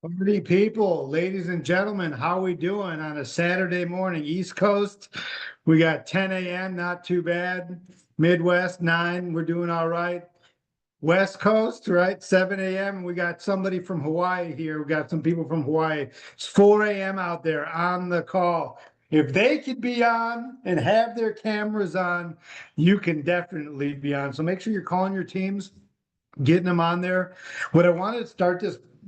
Party people, ladies and gentlemen, how we doing on a Saturday morning? East Coast, we got 10 a.m., not too bad. Midwest, 9, we're doing all right. West Coast, right? 7 a.m. And we got somebody from Hawaii here. We got some people from Hawaii. It's 4 a.m. out there on the call. If they could be on and have their cameras on, you can definitely be on. So make sure you're calling your teams, getting them on there. What I wanted to start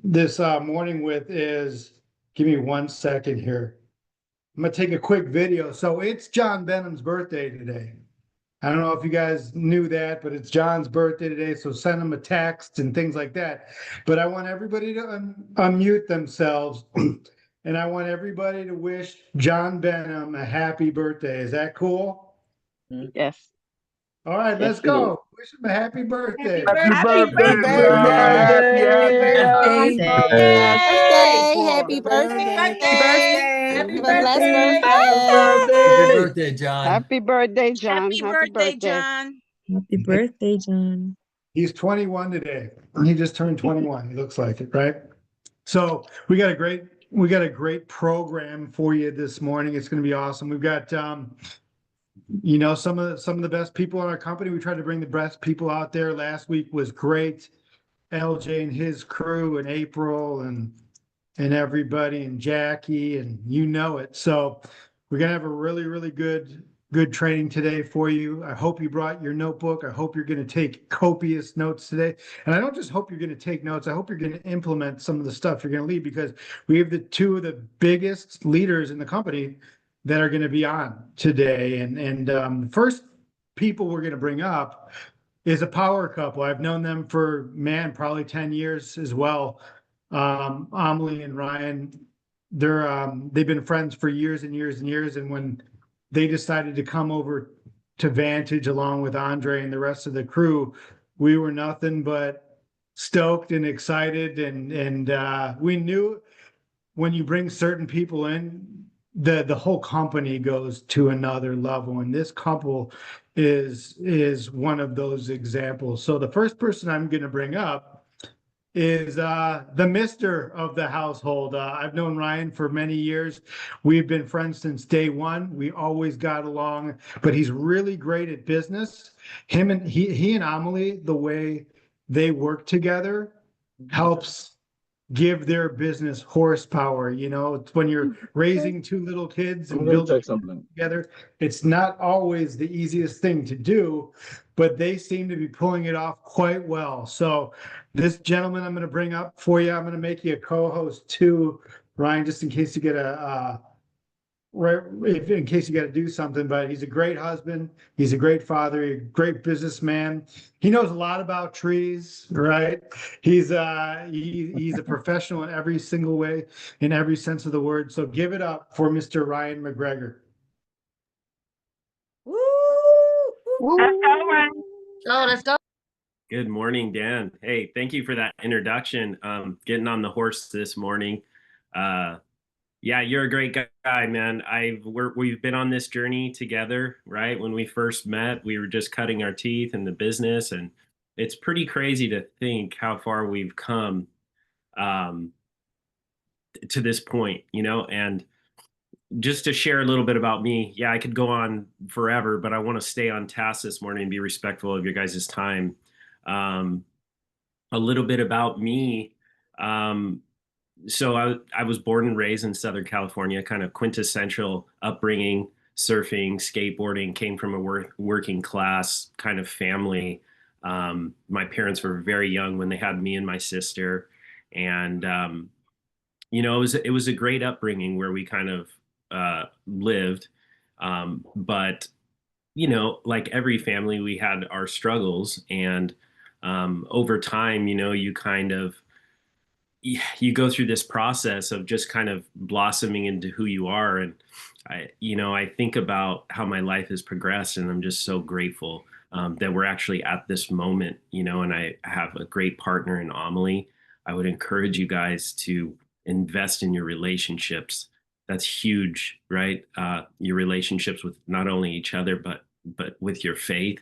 this morning with is, give me 1 second here. I'm gonna take a quick video. So it's John Benham's birthday today. I don't know if you guys knew that, but it's John's birthday today, so send him a text and things like that. But I want everybody to unmute themselves, and I want everybody to wish John Benham a happy birthday. Is that cool? Yes. All right, let's go. Wish him a happy birthday. Happy birthday, Happy Happy birthday. birthday. Have Happy a blessed Happy birthday. birthday, John. Happy birthday, John. Happy birthday, John. Happy birthday, John. He's 21 today. He just turned 21. He looks like it, right? So we got a great program for you this morning. It's going to be awesome. We've got some of the best people in our company. We tried to bring the best people out there. Last week was great. LJ and his crew and April and everybody and Jackie and you know it. So we're gonna have a really good training today for you. I hope you brought your notebook. I hope you're going to take copious notes today. And I don't just hope you're going to take notes. I hope you're going to implement some of the stuff you're going to lead, because we have the two of the biggest leaders in the company that are going to be on today. And the first people we're going to bring up is a power couple. I've known them for, probably 10 years as well. Amelie and Ryan, they've been friends for years and years and years. And when they decided to come over to Vantage along with Andre and the rest of the crew, we were nothing but stoked and excited. And we knew when you bring certain people in, the whole company goes to another level. And this couple is one of those examples. So the first person I'm going to bring up is the mister of the household. I've known Ryan for many years. We've been friends since day one. We always got along, but he's really great at business. He and Amelie, the way they work together helps give their business horsepower. It's when you're raising two little kids and building something together, it's not always the easiest thing to do, but they seem to be pulling it off quite well. So this gentleman I'm going to bring up for you, I'm going to make you a co-host too, Ryan, just in case you get in case you got to do something. But he's a great husband. He's a great father, a great businessman. He knows a lot about trees, right? He's a professional in every single way, in every sense of the word. So give it up for Mr. Ryan McGregor. Woo! Let's go, Ryan. Let's go. Good morning, Dan. Hey, thank you for that introduction. Getting on the horse this morning. Yeah, you're a great guy, man. We've been on this journey together, right? When we first met, we were just cutting our teeth in the business, and it's pretty crazy to think how far we've come to this point, and just to share a little bit about me. Yeah, I could go on forever, but I want to stay on task this morning and be respectful of your guys' time. A little bit about me. So I was born and raised in Southern California, kind of quintessential upbringing, surfing, skateboarding, came from a working class kind of family. My parents were very young when they had me and my sister. And, it was a great upbringing where we kind of lived. But, like every family, we had our struggles. And over time, you go through this process of just kind of blossoming into who you are. And I think about how my life has progressed, and I'm just so grateful that we're actually at this moment, and I have a great partner in Amelie. I would encourage you guys to invest in your relationships. That's huge, right? Your relationships with not only each other, but with your faith.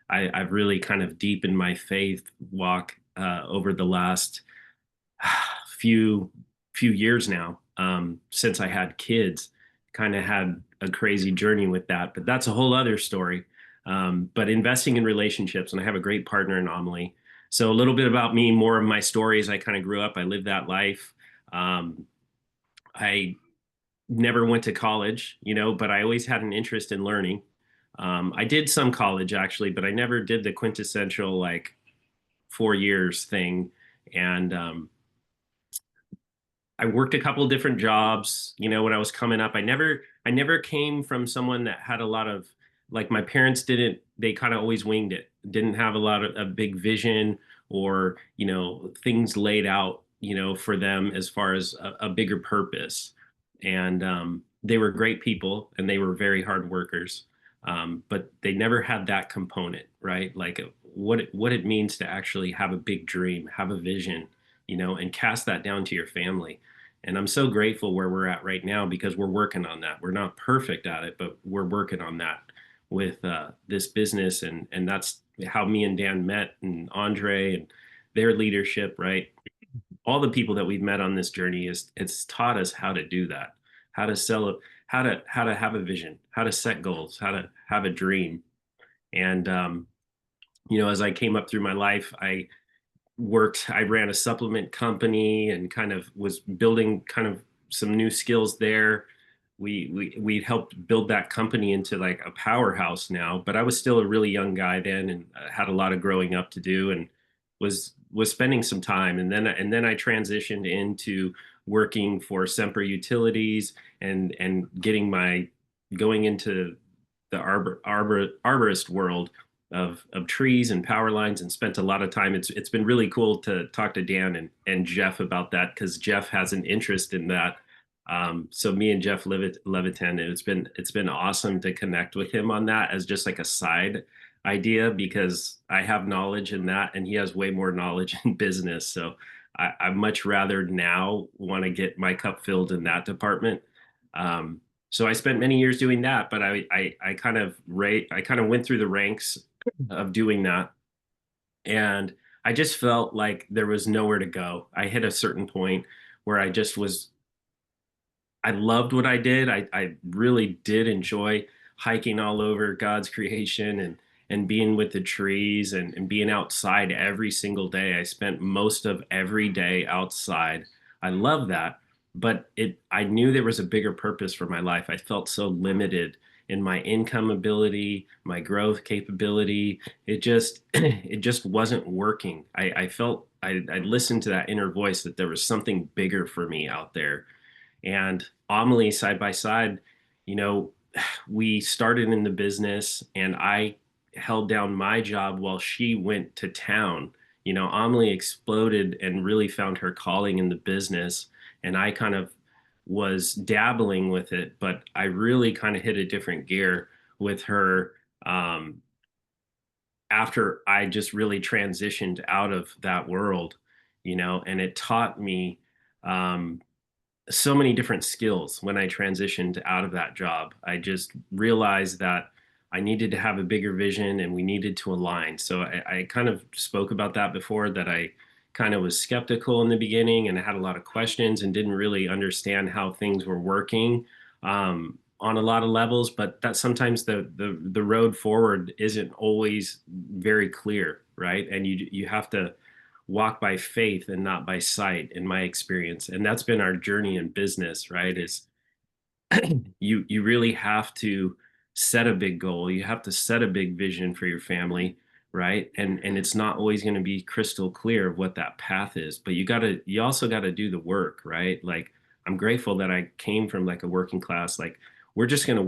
I've really kind of deepened my faith walk over the last few few years now, since I had kids. Kind of had a crazy journey with that, but that's a whole other story. But investing in relationships, and I have a great partner in Amelie. So a little bit about me, more of my stories. I kind of grew up, I lived that life. I never went to college, but I always had an interest in learning. I did some college actually, but I never did the quintessential like 4 years thing. And I worked a couple of different jobs, when I was coming up. I never came from someone that had a lot of, like, my parents didn't, they kind of always winged it, didn't have a lot of a big vision, or, things laid out, for them as far as a bigger purpose. And they were great people and they were very hard workers. But they never had that component, right? Like what it means to actually have a big dream, have a vision, and cast that down to your family. And I'm so grateful where we're at right now because we're working on that. We're not perfect at it, but we're working on that with this business. And that's how me and Dan met, and Andre and their leadership, right? All the people that we've met on this journey it's taught us how to do that, how to sell it, how to have a vision, how to set goals, how to have a dream. And as I came up through my life, I ran a supplement company and kind of was building kind of some new skills there. We helped build that company into like a powerhouse now, but I was still a really young guy then, and had a lot of growing up to do, and was spending some time. And then I transitioned into working for Semper Utilities, and going into the arborist world of trees and power lines, and spent a lot of time. It's been really cool to talk to Dan and Jeff about that, because Jeff has an interest in that. So me and Jeff Levitan, it's been awesome to connect with him on that as just like a side idea, because I have knowledge in that and he has way more knowledge in business. So I much rather now want to get my cup filled in that department. So I spent many years doing that, but I kind of went through the ranks of doing that. And I just felt like there was nowhere to go. I hit a certain point where I loved what I did. I really did enjoy hiking all over God's creation, and being with the trees, and being outside every single day. I spent most of every day outside. I love that, but I knew there was a bigger purpose for my life. I felt so limited in my income ability, my growth capability. It just wasn't working. I felt I listened to that inner voice that there was something bigger for me out there. And Amelie, side by side, you know, we started in the business, and I held down my job while she went to town. Amelie exploded and really found her calling in the business. And I kind of was dabbling with it, but I really kind of hit a different gear with her, after I just really transitioned out of that world, and it taught me, um, so many different skills when I transitioned out of that job. I just realized that I needed to have a bigger vision and we needed to align. So I kind of spoke about that before, that I kind of was skeptical in the beginning and I had a lot of questions and didn't really understand how things were working, on a lot of levels, but that sometimes the road forward isn't always very clear, right? And you have to walk by faith and not by sight, in my experience. And that's been our journey in business, right? Is you really have to set a big goal. You have to set a big vision for your family, right? And it's not always going to be crystal clear of what that path is, but you also got to do the work, right? Like, I'm grateful that I came from like a working class, like, we're just going to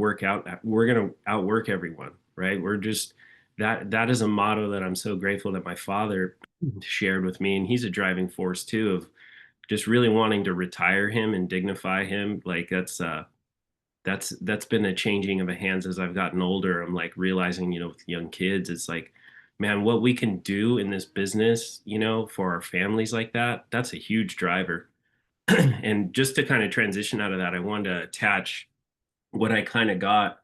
we're going to outwork everyone, right? We're just, that is a motto that I'm so grateful that my father shared with me. And he's a driving force too, of just really wanting to retire him and dignify him. Like, that's been a changing of the hands as I've gotten older. I'm like realizing, with young kids, it's like, man, what we can do in this business, for our families like that, that's a huge driver. And just to kind of transition out of that, I wanted to attach what I kind of got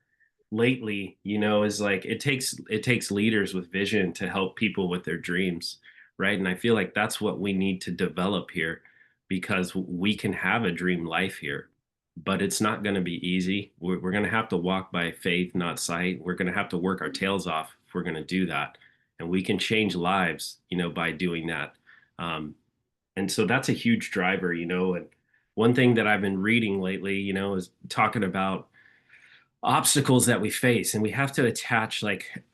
lately, is like, it takes leaders with vision to help people with their dreams, right? And I feel like that's what we need to develop here. because we can have a dream life here, but it's not going to be easy. We're going to have to walk by faith, not sight. We're going to have to work our tails off if we're going to do that. And we can change lives, by doing that. And so that's a huge driver, and one thing that I've been reading lately, is talking about obstacles that we face, and we have to attach like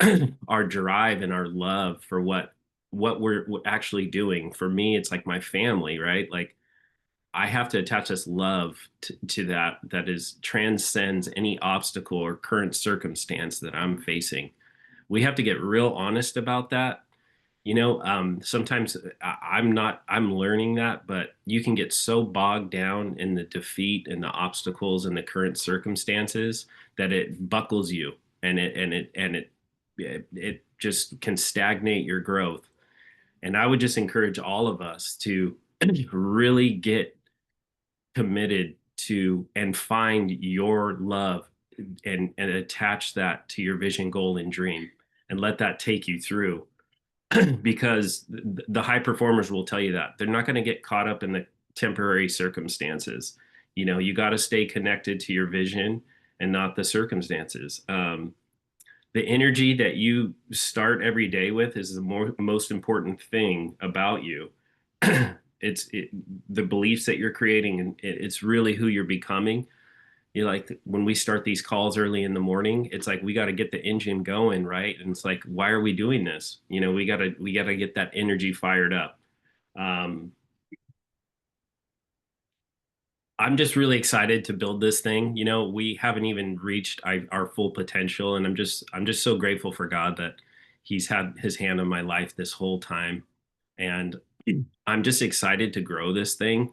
our drive and our love for what we're actually doing. For me, it's like my family, right? Like I have to attach this love to that is transcends any obstacle or current circumstance that I'm facing. We have to get real honest about that. Sometimes I'm learning that, but you can get so bogged down in the defeat and the obstacles and the current circumstances that it buckles you, and it just can stagnate your growth. And I would just encourage all of us to really get committed to and find your love, and attach that to your vision, goal, and dream, and let that take you through. Because the high performers will tell you that they're not going to get caught up in the temporary circumstances. You got to stay connected to your vision and not the circumstances. The energy that you start every day with is the most important thing about you. The beliefs that you're creating, and it's really who you're becoming. Like when we start these calls early in the morning, it's like we got to get the engine going, right? And it's like, why are we doing this? We got to get that energy fired up. I'm just really excited to build this thing. We haven't even reached our full potential, and I'm just so grateful for God that He's had His hand on my life this whole time, and I'm just excited to grow this thing,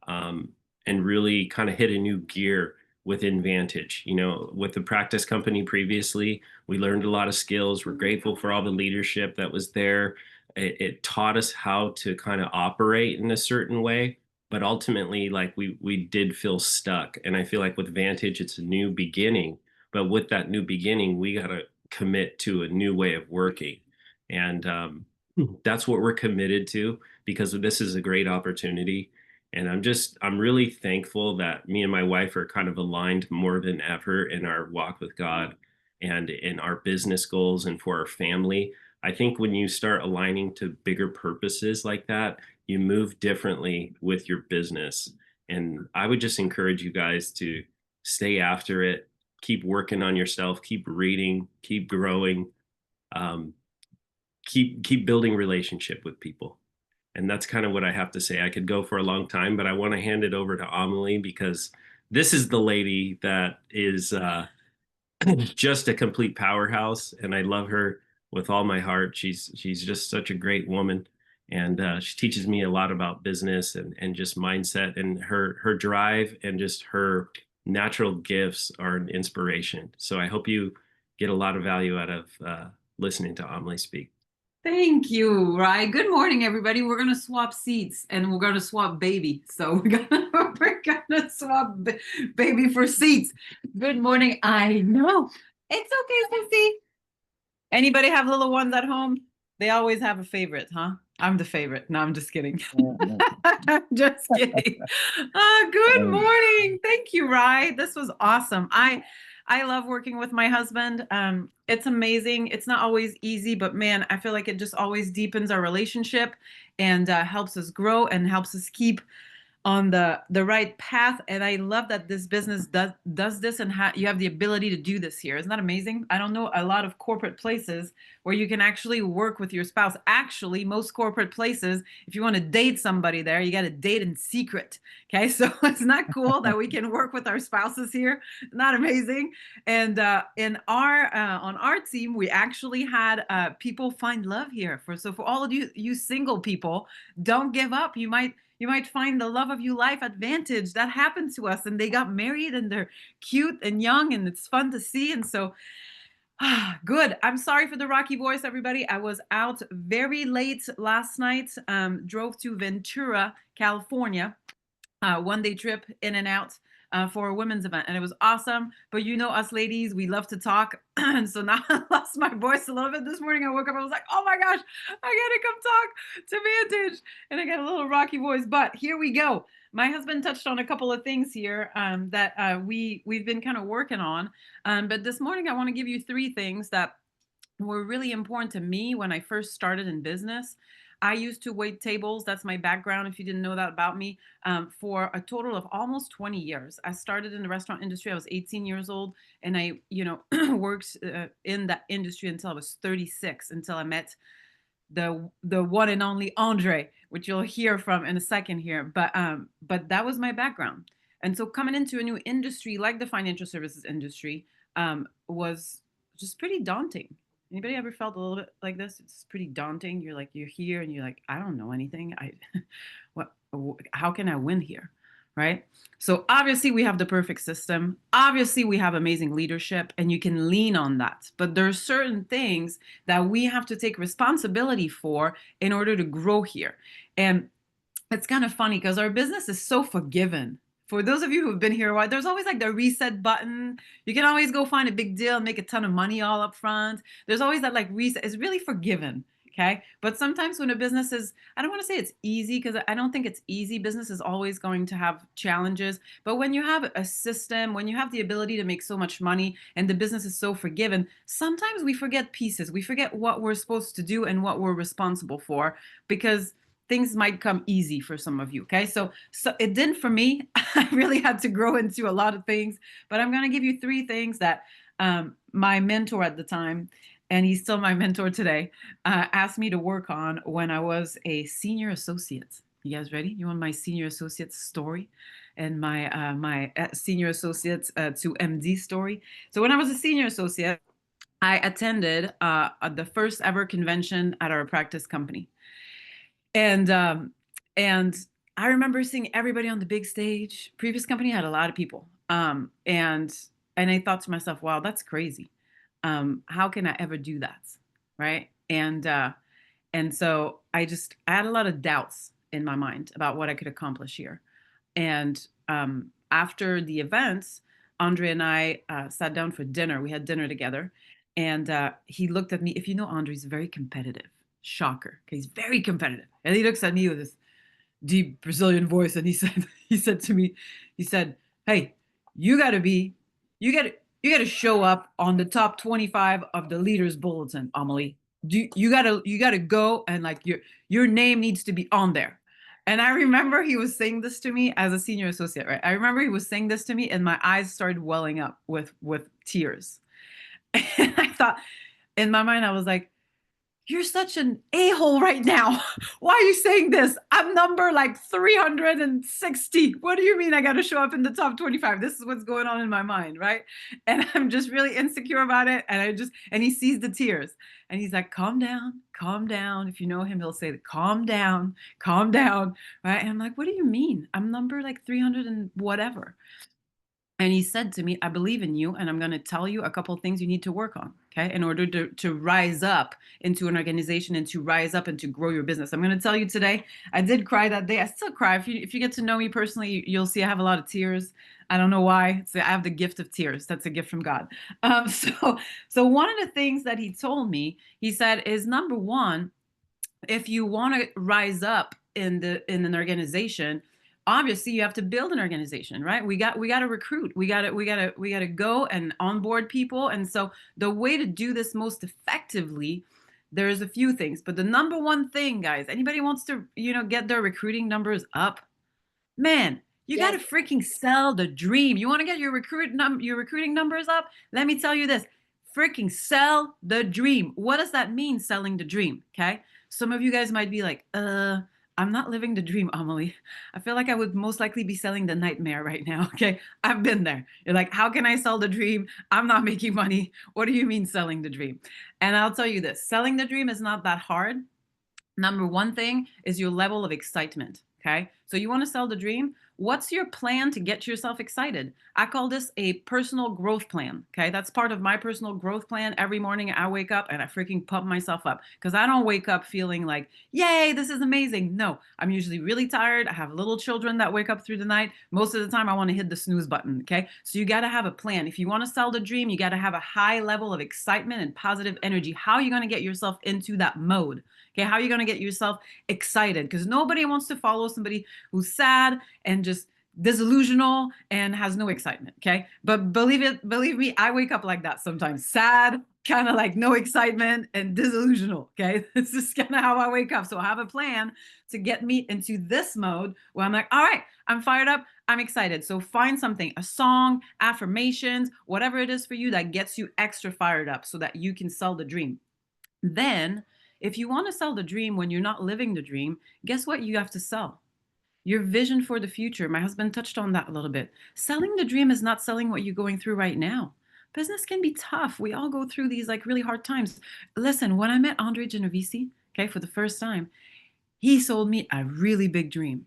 and really kind of hit a new gear within Vantage. With the practice company previously, we learned a lot of skills. We're grateful for all the leadership that was there. It taught us how to kind of operate in a certain way, but ultimately, like we did feel stuck. And I feel like with Vantage, it's a new beginning. But with that new beginning, we got to commit to a new way of working. And that's what we're committed to, because this is a great opportunity. And I'm really thankful that me and my wife are kind of aligned more than ever in our walk with God and in our business goals and for our family. I think when you start aligning to bigger purposes like that, you move differently with your business. And I would just encourage you guys to stay after it, keep working on yourself, keep reading, keep growing, keep building relationship with people. And that's kind of what I have to say. I could go for a long time, but I want to hand it over to Amelie, because this is the lady that is just a complete powerhouse, and I love her with all my heart. She's just such a great woman, and she teaches me a lot about business and just mindset, and her drive and just her natural gifts are an inspiration. So I hope you get a lot of value out of listening to Amelie speak. Thank you, Rye. Good morning, everybody. We're going to swap seats, and we're going to swap baby. So we're gonna swap baby for seats. Good morning. I know. It's okay, Sissy. Anybody have little ones at home? They always have a favorite, huh? I'm the favorite. No, I'm just kidding. I'm just kidding. Good morning. Thank you, Rye. This was awesome. I love working with my husband. It's amazing. It's not always easy, but man, I feel like it just always deepens our relationship and helps us grow and helps us keep on the right path. And I love that this business does this, and you have the ability to do this here. Isn't that amazing? I don't know a lot of corporate places where you can actually work with your spouse. Actually, most corporate places, if you want to date somebody there, you got to date in secret. Okay, so it's not cool that we can work with our spouses here. Not amazing. And in our on our team, we actually had people find love here. So for all of you single people, don't give up. You might find the love of your life at Vantage. That happened to us, and they got married, and they're cute and young, and it's fun to see. And so, good. I'm sorry for the rocky voice, everybody. I was out very late last night, drove to Ventura, California, one-day trip in and out. for a women's event, and it was awesome. But you know us ladies, we love to talk. And so now I lost my voice a little bit this morning. I woke up, I was like, oh my gosh, I gotta come talk to Vantage. And I got a little rocky voice, but here we go. My husband touched on a couple of things here that we've been kind of working on. But this morning I want to give you 3 things that were really important to me when I first started in business. I used to wait tables. That's my background, if you didn't know that about me, for a total of almost 20 years. I started in the restaurant industry. I was 18 years old, and I, worked in that industry until I was 36, until I met the one and only Andre, which you'll hear from in a second here. But that was my background. And so coming into a new industry like the financial services industry was just pretty daunting. Anybody ever felt a little bit like this? It's pretty daunting. You're here and you're like, I don't know anything. How can I win here? Right? So obviously we have the perfect system. Obviously we have amazing leadership, and you can lean on that. But there are certain things that we have to take responsibility for in order to grow here. And it's kind of funny because our business is so forgiving. For those of you who've been here a while, there's always like the reset button. You can always go find a big deal and make a ton of money all up front. There's always that like reset. It's really forgiven. Okay. But sometimes when a business is, I don't want to say it's easy, because I don't think it's easy. Business is always going to have challenges. But when you have a system, when you have the ability to make so much money and the business is so forgiven, sometimes we forget pieces. We forget what we're supposed to do and what we're responsible for, because things might come easy for some of you. Okay. So it didn't for me. I really had to grow into a lot of things, but I'm going to give you 3 things that my mentor at the time, and he's still my mentor today, asked me to work on when I was a senior associate. You guys ready? You want my senior associate story and my senior associate to MD story? So when I was a senior associate, I attended the first ever convention at our practice company. And I remember seeing everybody on the big stage. Previous company had a lot of people. And I thought to myself, wow, that's crazy. How can I ever do that? Right. And so I had a lot of doubts in my mind about what I could accomplish here. And after the events, Andre and I sat down for dinner. We had dinner together. And he looked at me. If you know Andre, he's very competitive. Shocker. Okay, he's very competitive. And he looks at me with this deep Brazilian voice, and he said to me, hey, you got to show up on the top 25 of the leaders bulletin, Amelie. You got to go, and like your name needs to be on there. And I remember he was saying this to me as a senior associate, right? I remember he was saying this to me, and my eyes started welling up with tears. And I thought, in my mind, I was like, you're such an a-hole right now. Why are you saying this? I'm number like 360. What do you mean I got to show up in the top 25? This is what's going on in my mind, right? And I'm just really insecure about it. And he sees the tears, and he's like, calm down, calm down. If you know him, he'll say, calm down, right? And I'm like, what do you mean? I'm number like 300 and whatever. And he said to me, I believe in you, and I'm going to tell you a couple of things you need to work on, okay, in order to rise up into an organization and to rise up and to grow your business. I'm going to tell you today, I did cry that day. I still cry. If you get to know me personally, you'll see I have a lot of tears. I don't know why. I have the gift of tears. That's a gift from God. So one of the things that he told me, he said, is number one, if you want to rise up in an organization, obviously you have to build an organization, right? We got to recruit. We got to go and onboard people. And so the way to do this most effectively, there's a few things, but the number one thing, guys, anybody wants to, get their recruiting numbers up, man, you got to freaking sell the dream. You want to get your recruiting numbers up? Let me tell you this, freaking sell the dream. What does that mean, selling the dream? Okay. Some of you guys might be like, I'm not living the dream, Amelie. I feel like I would most likely be selling the nightmare right now. Okay. I've been there. You're like, how can I sell the dream? I'm not making money. What do you mean selling the dream? And I'll tell you this, selling the dream is not that hard. Number one thing is your level of excitement. Okay. So you want to sell the dream? What's your plan to get yourself excited? I call this a personal growth plan. Okay. That's part of my personal growth plan. Every morning I wake up and I freaking pump myself up because I don't wake up feeling like, yay, this is amazing. No, I'm usually really tired. I have little children that wake up through the night. Most of the time I want to hit the snooze button. Okay. So you got to have a plan. If you want to sell the dream, you got to have a high level of excitement and positive energy. How are you going to get yourself into that mode? Okay. How are you going to get yourself excited? Because nobody wants to follow somebody who's sad and just disillusional and has no excitement. Okay. But believe me, I wake up like that sometimes. Sad, kind of like no excitement and disillusional. Okay. This is kind of how I wake up. So I have a plan to get me into this mode where I'm like, all right, I'm fired up. I'm excited. So find something, a song, affirmations, whatever it is for you that gets you extra fired up so that you can sell the dream. Then if you want to sell the dream when you're not living the dream, guess what you have to sell? Your vision for the future. My husband touched on that a little bit. Selling the dream is not selling what you're going through right now. Business can be tough. We all go through these like really hard times. Listen, when I met Andre Genovesi, okay, for the first time, he sold me a really big dream.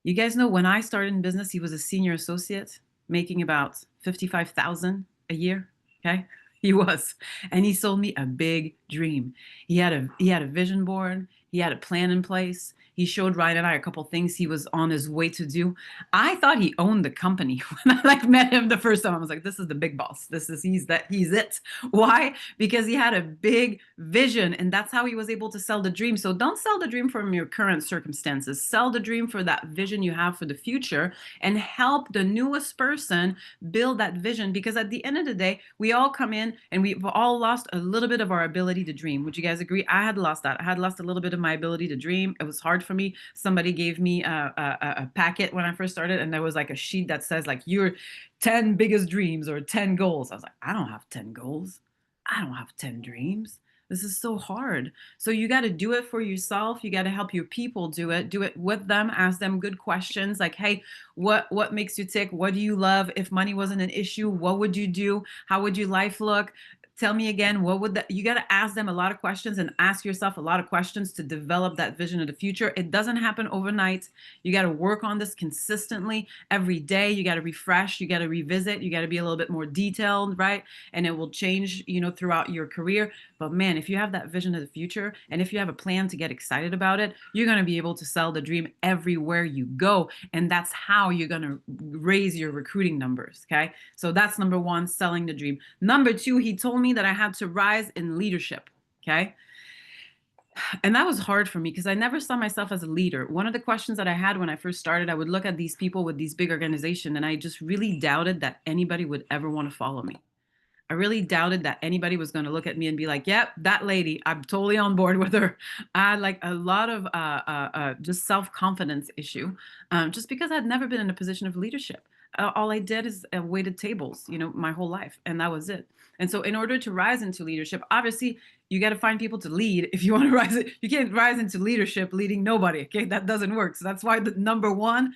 You guys know when I started in business, he was a senior associate making about $55,000 a year, okay? He was. And he sold me a big dream. He had a vision board. He had a plan in place. He showed Ryan and I a couple things he was on his way to do. I thought he owned the company when I like met him the first time. I was like, this is the big boss. He's it. Why? Because he had a big vision, and that's how he was able to sell the dream. So don't sell the dream from your current circumstances. Sell the dream for that vision you have for the future and help the newest person build that vision. Because at the end of the day, we all come in and we've all lost a little bit of our ability to dream. Would you guys agree? I had lost that. I had lost a little bit of my ability to dream. It was hard for me. Somebody gave me a packet when I first started, and there was like a sheet that says like your 10 biggest dreams or 10 goals. I was like, I don't have 10 goals. I don't have 10 dreams. This is so hard. So you got to do it for yourself. You got to help your people do it. Do it with them. Ask them good questions like, hey, what makes you tick? What do you love? If money wasn't an issue, what would you do? How would your life look? Tell me again, what would that, you got to ask them a lot of questions and ask yourself a lot of questions to develop that vision of the future. It doesn't happen overnight. You got to work on this consistently every day. You got to refresh, you got to revisit, you got to be a little bit more detailed, right? And it will change, throughout your career. But man, if you have that vision of the future and if you have a plan to get excited about it, you're going to be able to sell the dream everywhere you go. And that's how you're going to raise your recruiting numbers. Okay. So that's number one, selling the dream. Number two, he told me that I had to rise in leadership. Okay. And that was hard for me because I never saw myself as a leader. One of the questions that I had when I first started, I would look at these people with these big organizations and I just really doubted that anybody would ever want to follow me. I really doubted that anybody was going to look at me and be like, yep, that lady, I'm totally on board with her. I had like a lot of just self-confidence issue just because I'd never been in a position of leadership. All I did is waited tables, my whole life. And that was it. And so in order to rise into leadership, obviously, you got to find people to lead. If you want to rise, you can't rise into leadership leading nobody. Okay, that doesn't work. So that's why the number one,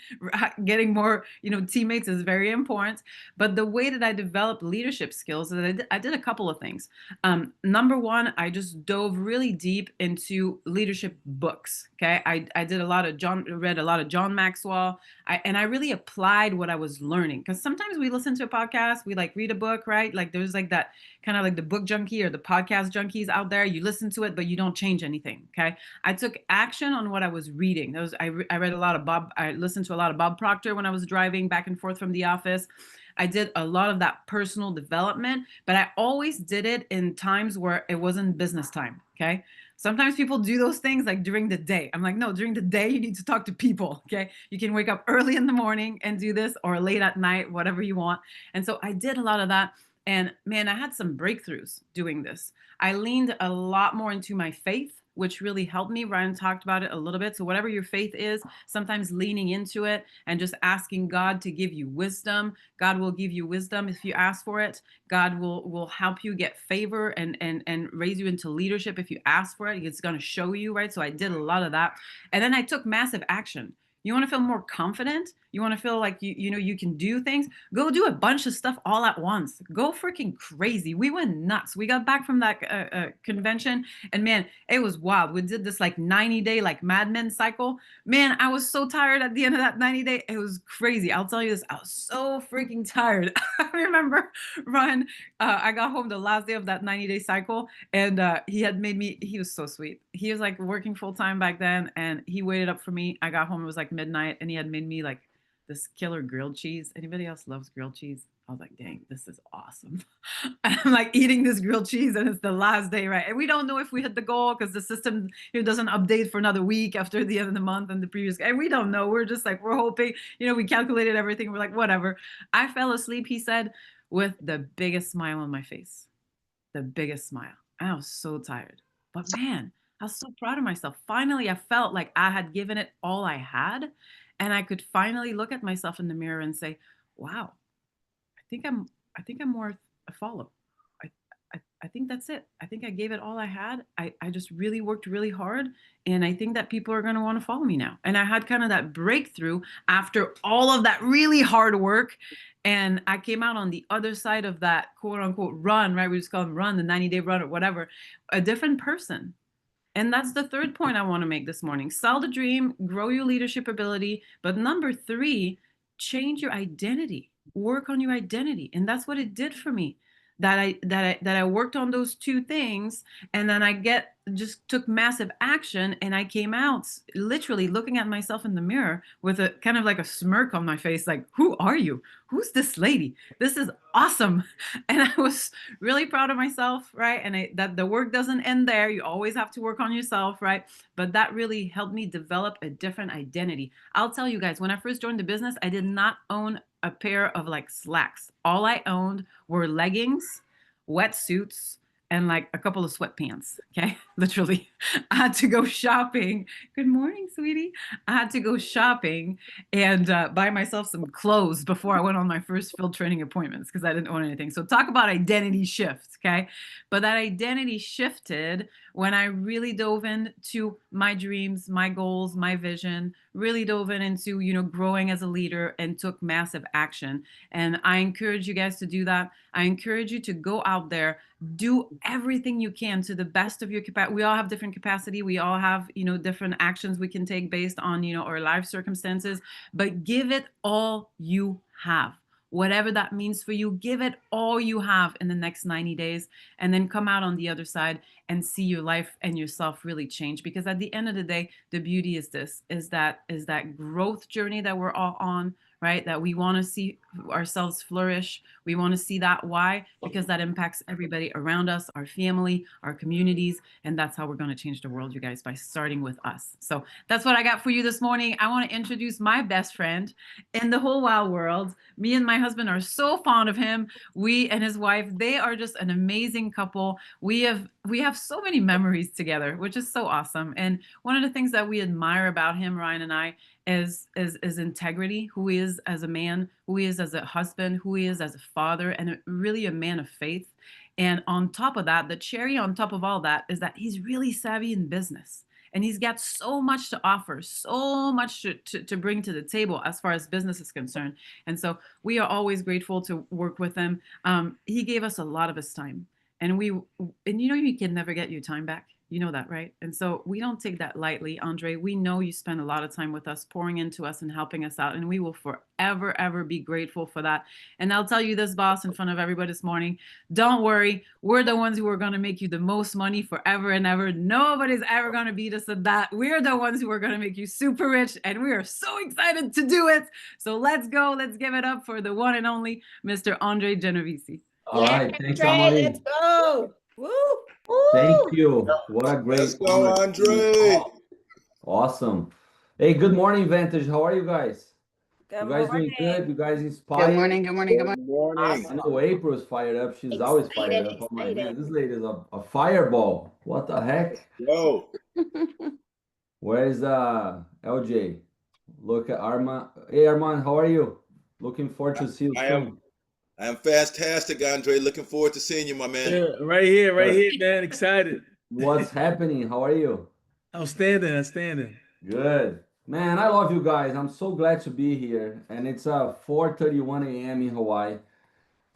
getting more, teammates is very important. But the way that I developed leadership skills is I did a couple of things. Number one, I just dove really deep into leadership books. Okay, I did read a lot of John Maxwell, and I really applied what I was learning. Because sometimes we listen to a podcast, we like read a book, right? Like there's like that kind of like the book junkie or the podcast junkies out there. You listen to it, but you don't change anything. Okay. I took action on what I was reading. I read a lot of I listened to a lot of Bob Proctor when I was driving back and forth from the office. I did a lot of that personal development, but I always did it in times where it wasn't business time. Okay. Sometimes people do those things like during the day. I'm like, no, during the day, you need to talk to people. Okay. You can wake up early in the morning and do this or late at night, whatever you want. And so I did a lot of that. And man, I had some breakthroughs doing this. I leaned a lot more into my faith, which really helped me. Ryan talked about it a little bit. So whatever your faith is, sometimes leaning into it and just asking God to give you wisdom. God will give you wisdom if you ask for it. God will help you get favor and raise you into leadership if you ask for it. It's going to show you, right? So I did a lot of that. And then I took massive action. You want to feel more confident? you want to feel like you can do things, go do a bunch of stuff all at once. Go freaking crazy. We went nuts. We got back from that convention, and man, it was wild. We did this like 90-day like Mad Men cycle. Man, I was so tired at the end of that 90-day. It was crazy. I'll tell you this. I was so freaking tired. I remember, Ryan, I got home the last day of that 90-day cycle, and he was so sweet. He was like working full time back then, and he waited up for me. I got home, it was like midnight, and he had made me like this killer grilled cheese. Anybody else loves grilled cheese? I was like, dang, this is awesome. And I'm like eating this grilled cheese, and it's the last day, right? And we don't know if we hit the goal because the system doesn't update for another week after the end of the month and the previous. And we don't know. We're just like, we're hoping, we calculated everything. We're like, whatever. I fell asleep, he said, with the biggest smile on my face. The biggest smile. I was so tired. But man, I was so proud of myself. Finally, I felt like I had given it all I had. And I could finally look at myself in the mirror and say, wow, I think I'm worth a follow. I think that's it. I think I gave it all I had. I just really worked really hard. And I think that people are going to want to follow me now. And I had kind of that breakthrough after all of that really hard work. And I came out on the other side of that quote unquote run, right? We just call them run, the 90-day run or whatever, a different person. And that's the third point I want to make this morning. Sell the dream, grow your leadership ability. But number 3, change your identity. Work on your identity. And that's what it did for me. That I worked on those 2 things, and then just took massive action, and I came out literally looking at myself in the mirror with a kind of like a smirk on my face, like, who are you? Who's this lady? This is awesome. And I was really proud of myself, right? And that the work doesn't end there. You always have to work on yourself, right? But that really helped me develop a different identity. I'll tell you guys, when I first joined the business, I did not own a pair of like slacks. All I owned were leggings, wetsuits, and like a couple of sweatpants. Okay. Literally, I had to go shopping. Good morning, sweetie. I had to go shopping and buy myself some clothes before I went on my first field training appointments because I didn't own anything. So talk about identity shift. Okay. But that identity shifted when I really dove into my dreams, my goals, my vision, really dove into, growing as a leader and took massive action. And I encourage you guys to do that. I encourage you to go out there, do everything you can to the best of your capacity. We all have different capacity. We all have, different actions we can take based on, our life circumstances, but give it all you have. Whatever that means for you, give it all you have in the next 90 days, and then come out on the other side and see your life and yourself really change. Because at the end of the day, the beauty is that growth journey that we're all on, right? That we want to see ourselves flourish. We want to see that. Why? Because that impacts everybody around us, our family, our communities. And that's how we're going to change the world, you guys, by starting with us. So that's what I got for you this morning. I want to introduce my best friend in the whole wild world. Me and my husband are so fond of him. We and his wife, they are just an amazing couple. We have so many memories together, which is so awesome. And one of the things that we admire about him, Ryan and I, is integrity, who he is as a man, who he is as a husband, who he is as a father, and really a man of faith. And on top of that, the cherry on top of all that is that he's really savvy in business. And he's got so much to offer, so much to bring to the table as far as business is concerned. And so we are always grateful to work with him. He gave us a lot of his time. And you can never get your time back. You know that, right? And so we don't take that lightly, Andre. We know you spend a lot of time with us, pouring into us and helping us out. And we will forever, ever be grateful for that. And I'll tell you this, boss, in front of everybody this morning, don't worry. We're the ones who are going to make you the most money forever and ever. Nobody's ever going to beat us at that. We're the ones who are going to make you super rich. And we are so excited to do it. So let's go. Let's give it up for the one and only Mr. Andre Genovesi. All right. Thanks, Andre, Amelie. let's go. Woo. Thank you. What a great. Let's go, Andre. Awesome. Hey, good morning, Vantage. How are you guys? Good You guys morning. doing good? You guys inspired? Good morning. Good morning. Good morning. Good morning. I know April's fired up. She's always fired up. I'm like, man, this lady is a fireball. What the heck? Yo, Where's LJ? Look at Armand. Hey, Armand, how are you? Looking forward to see you I soon. am fantastic, Andre. Looking forward to seeing you, my man. Yeah, right here, man. Excited. What's happening? How are you? Outstanding. Good. Man, I love you guys. I'm so glad to be here. And it's 4:31 a.m. in Hawaii.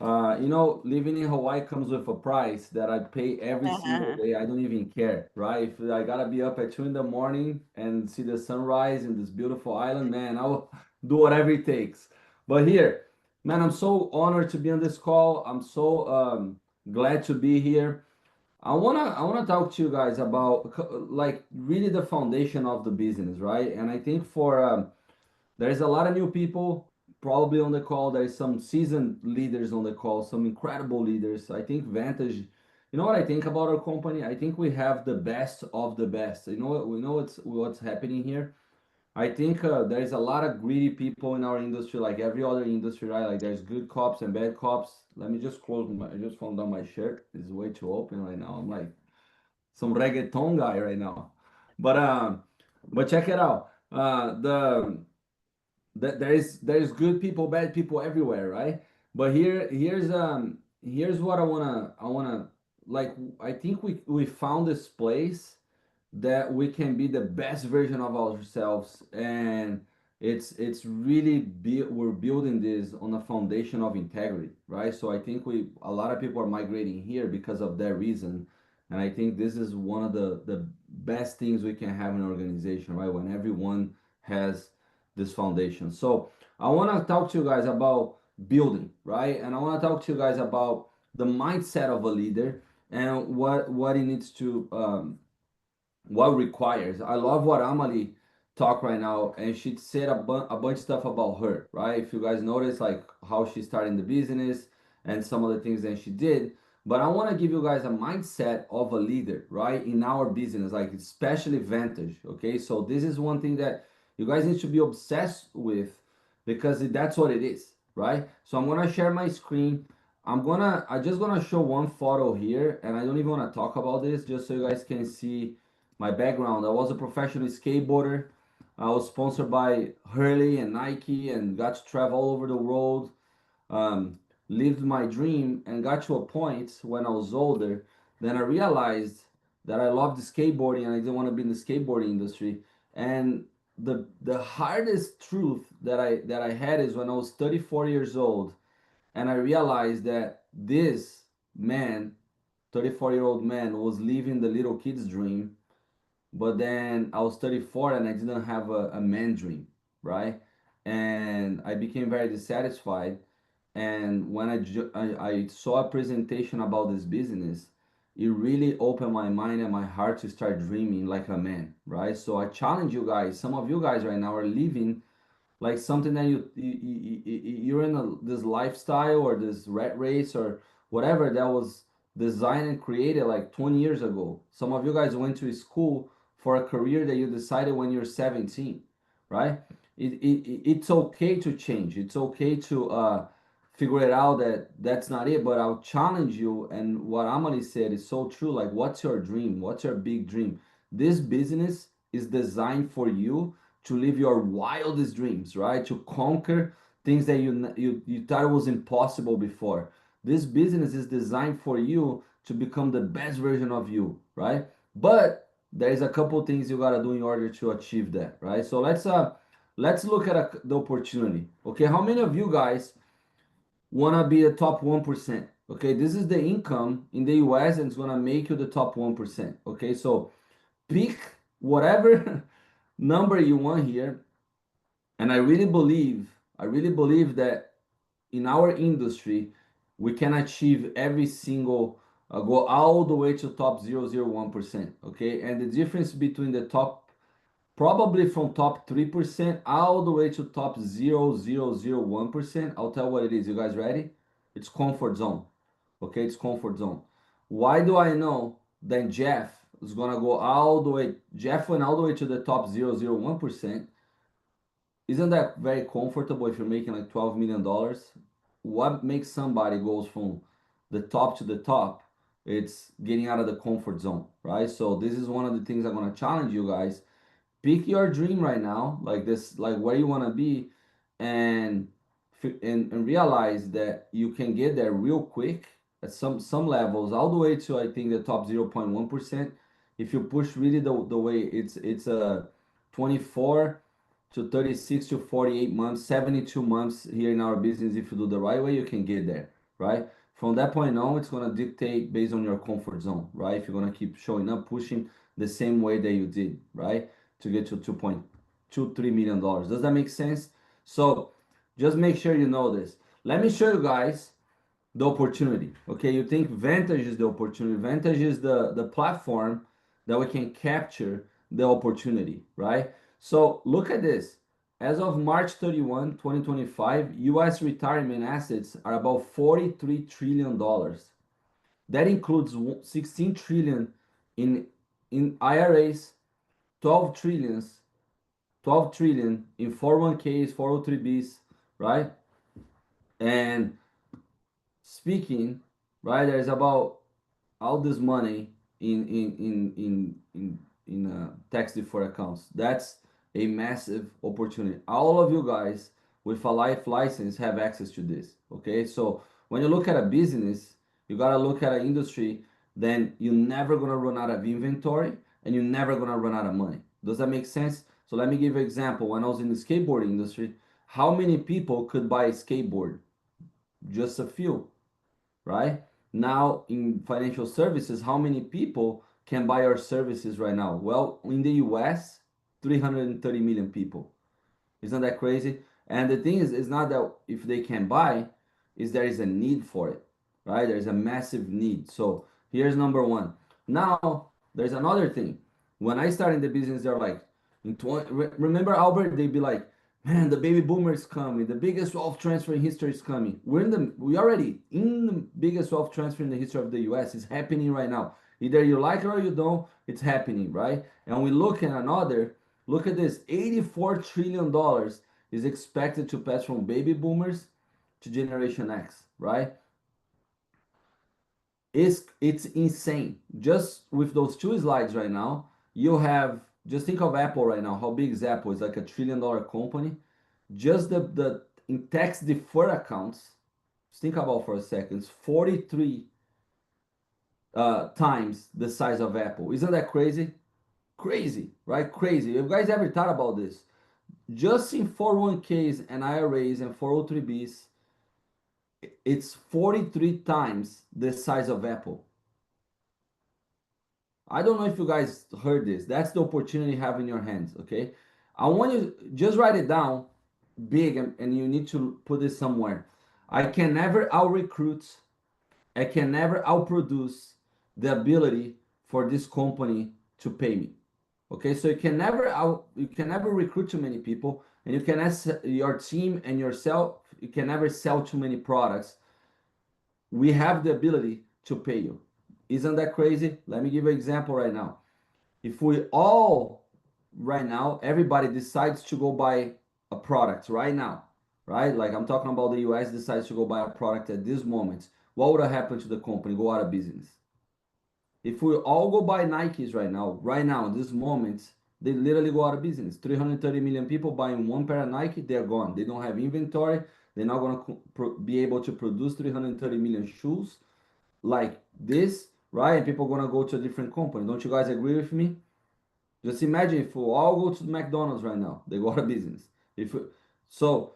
Living in Hawaii comes with a price that I pay every single day. I don't even care, right? If I gotta be up at 2 in the morning and see the sunrise in this beautiful island, man, I will do whatever it takes. But here, man, I'm so honored to be on this call. I'm so glad to be here. I wanna talk to you guys about like really the foundation of the business, right? And I think for there's a lot of new people probably on the call. There's some seasoned leaders on the call, some incredible leaders. I think Vantage, you know what I think about our company? I think we have the best of the best. You know what? We know what's happening here. I think there's a lot of greedy people in our industry, like every other industry, right? Like there's good cops and bad cops. Let me just close my. I just found out my shirt is way too open right now. I'm like some reggaeton guy right now, but check it out. There's good people, bad people everywhere, right? But here's what I wanna like. I think we found this place that we can be the best version of ourselves, and it's really we're building this on a foundation of integrity, right? So I think we a lot of people are migrating here because of that reason, and I think this is one of the best things we can have in an organization, right? When everyone has this foundation. So I want to talk to you guys about building, right? And I want to talk to you guys about the mindset of a leader and what it needs to what requires. I love what Amelie talked right now, and she said a bunch of stuff about her, right? If you guys notice, like how she started in the business and some of the things that she did. But I want to give you guys a mindset of a leader, right? In our business, like especially Vantage. Okay, so this is one thing that you guys need to be obsessed with because that's what it is, right? So I'm gonna share my screen. I just gonna show one photo here, and I don't even want to talk about this, just so you guys can see my background. I was a professional skateboarder. I was sponsored by Hurley and Nike and got to travel all over the world. Um, Lived my dream and got to a point when I was older. Then I realized that I loved skateboarding and I didn't want to be in the skateboarding industry. And the hardest truth that I had is when I was 34 years old, and I realized that this man, 34-year-old man, was living the little kid's dream, but then I was 34 and I didn't have a man dream, right? And I became very dissatisfied. And when I saw a presentation about this business, it really opened my mind and my heart to start dreaming like a man, right? So I challenge you guys. Some of you guys right now are living like something that you're in this lifestyle or this rat race or whatever that was designed and created like 20 years ago. Some of you guys went to school for a career that you decided when you're 17, right? It's okay to change. It's okay to figure it out that that's not it. But I'll challenge you, and what Amelie said is so true. Like, what's your dream? What's your big dream? This business is designed for you to live your wildest dreams, right? To conquer things that you thought was impossible before. This business is designed for you to become the best version of you, right? But there's a couple things you gotta do in order to achieve that, right? So let's look at the opportunity. Okay, how many of you guys wanna be a top 1%? Okay, this is the income in the US and it's gonna make you the top 1%. Okay, so pick whatever number you want here. And I really believe that in our industry, we can achieve every single, go all the way to top 0.001%. Okay. And the difference between the top, probably from top 3% all the way to top 0.001%, I'll tell what it is. You guys ready? It's comfort zone. Okay. It's comfort zone. Why do I know that Jeff is going to go all the way? Jeff went all the way to the top 0.001%. Isn't that very comfortable if you're making like $12 million? What makes somebody goes from the top to the top? It's getting out of the comfort zone, right? So this is one of the things I'm gonna challenge you guys. Pick your dream right now, like this, like where you wanna be, and and realize that you can get there real quick at some levels, all the way to I think the top 0.1%. If you push really the way it's a 24 to 36 to 48 months, 72 months here in our business. If you do the right way, you can get there, right? From that point on, it's going to dictate based on your comfort zone, right? If you're going to keep showing up, pushing the same way that you did, right? To get to $2.23 million. Does that make sense? So just make sure you know this. Let me show you guys the opportunity. Okay, you think Vantage is the opportunity. Vantage is the platform that we can capture the opportunity, right? So look at this. As of March 31, 2025, US retirement assets are about $43 trillion. That includes 16 trillion in IRAs, 12 trillions, 12 trillion in 401ks, 403bs, right? And speaking, right, there's about all this money in tax deferred accounts. That's a massive opportunity. All of you guys with a life license have access to this. Okay, so when you look at a business, you gotta look at an industry. Then you're never gonna run out of inventory, and you're never gonna run out of money. Does that make sense? So let me give you an example. When I was in the skateboarding industry, how many people could buy a skateboard? Just a few, right? Now in financial services, how many people can buy our services right now? Well, in the US, 330 million people. Isn't that crazy? And the thing is, it's not that if they can buy, is there is a need for it, right? There's a massive need. So here's number one. Now there's another thing. When I started the business, they're like, remember Albert? They'd be like, man, the baby boomer is coming. The biggest wealth transfer in history is coming. We already in the biggest wealth transfer in the history of the US. It's happening right now. Either you like it or you don't, it's happening, right? And we look at another, look at this, $84 trillion is expected to pass from baby boomers to Generation X, right? It's insane. Just with those two slides right now, you have, just think of Apple right now. How big is Apple? It's like $1 trillion company. Just the in tax deferred accounts, just think about for a second, it's 43 times the size of Apple. Isn't that crazy? Crazy, right? Crazy. Have you guys ever thought about this? Just in 401ks and IRAs and 403bs, it's 43 times the size of Apple. I don't know if you guys heard this. That's the opportunity you have in your hands, okay? I want you to just write it down big, and you need to put it somewhere. I can never out-recruit, I can never outproduce the ability for this company to pay me. Okay, so you can never recruit too many people, and you can ask your team and yourself, you can never sell too many products. We have the ability to pay you. Isn't that crazy? Let me give you an example right now. If we all right now, everybody decides to go buy a product right now, right? Like I'm talking about the US decides to go buy a product at this moment. What would have happened to the company? Go out of business. If we all go buy Nikes right now, in this moment, they literally go out of business. 330 million people buying one pair of Nike, they're gone. They don't have inventory. They're not going to be able to produce 330 million shoes like this, right? And people are going to go to a different company. Don't you guys agree with me? Just imagine if we all go to McDonald's right now, they go out of business. So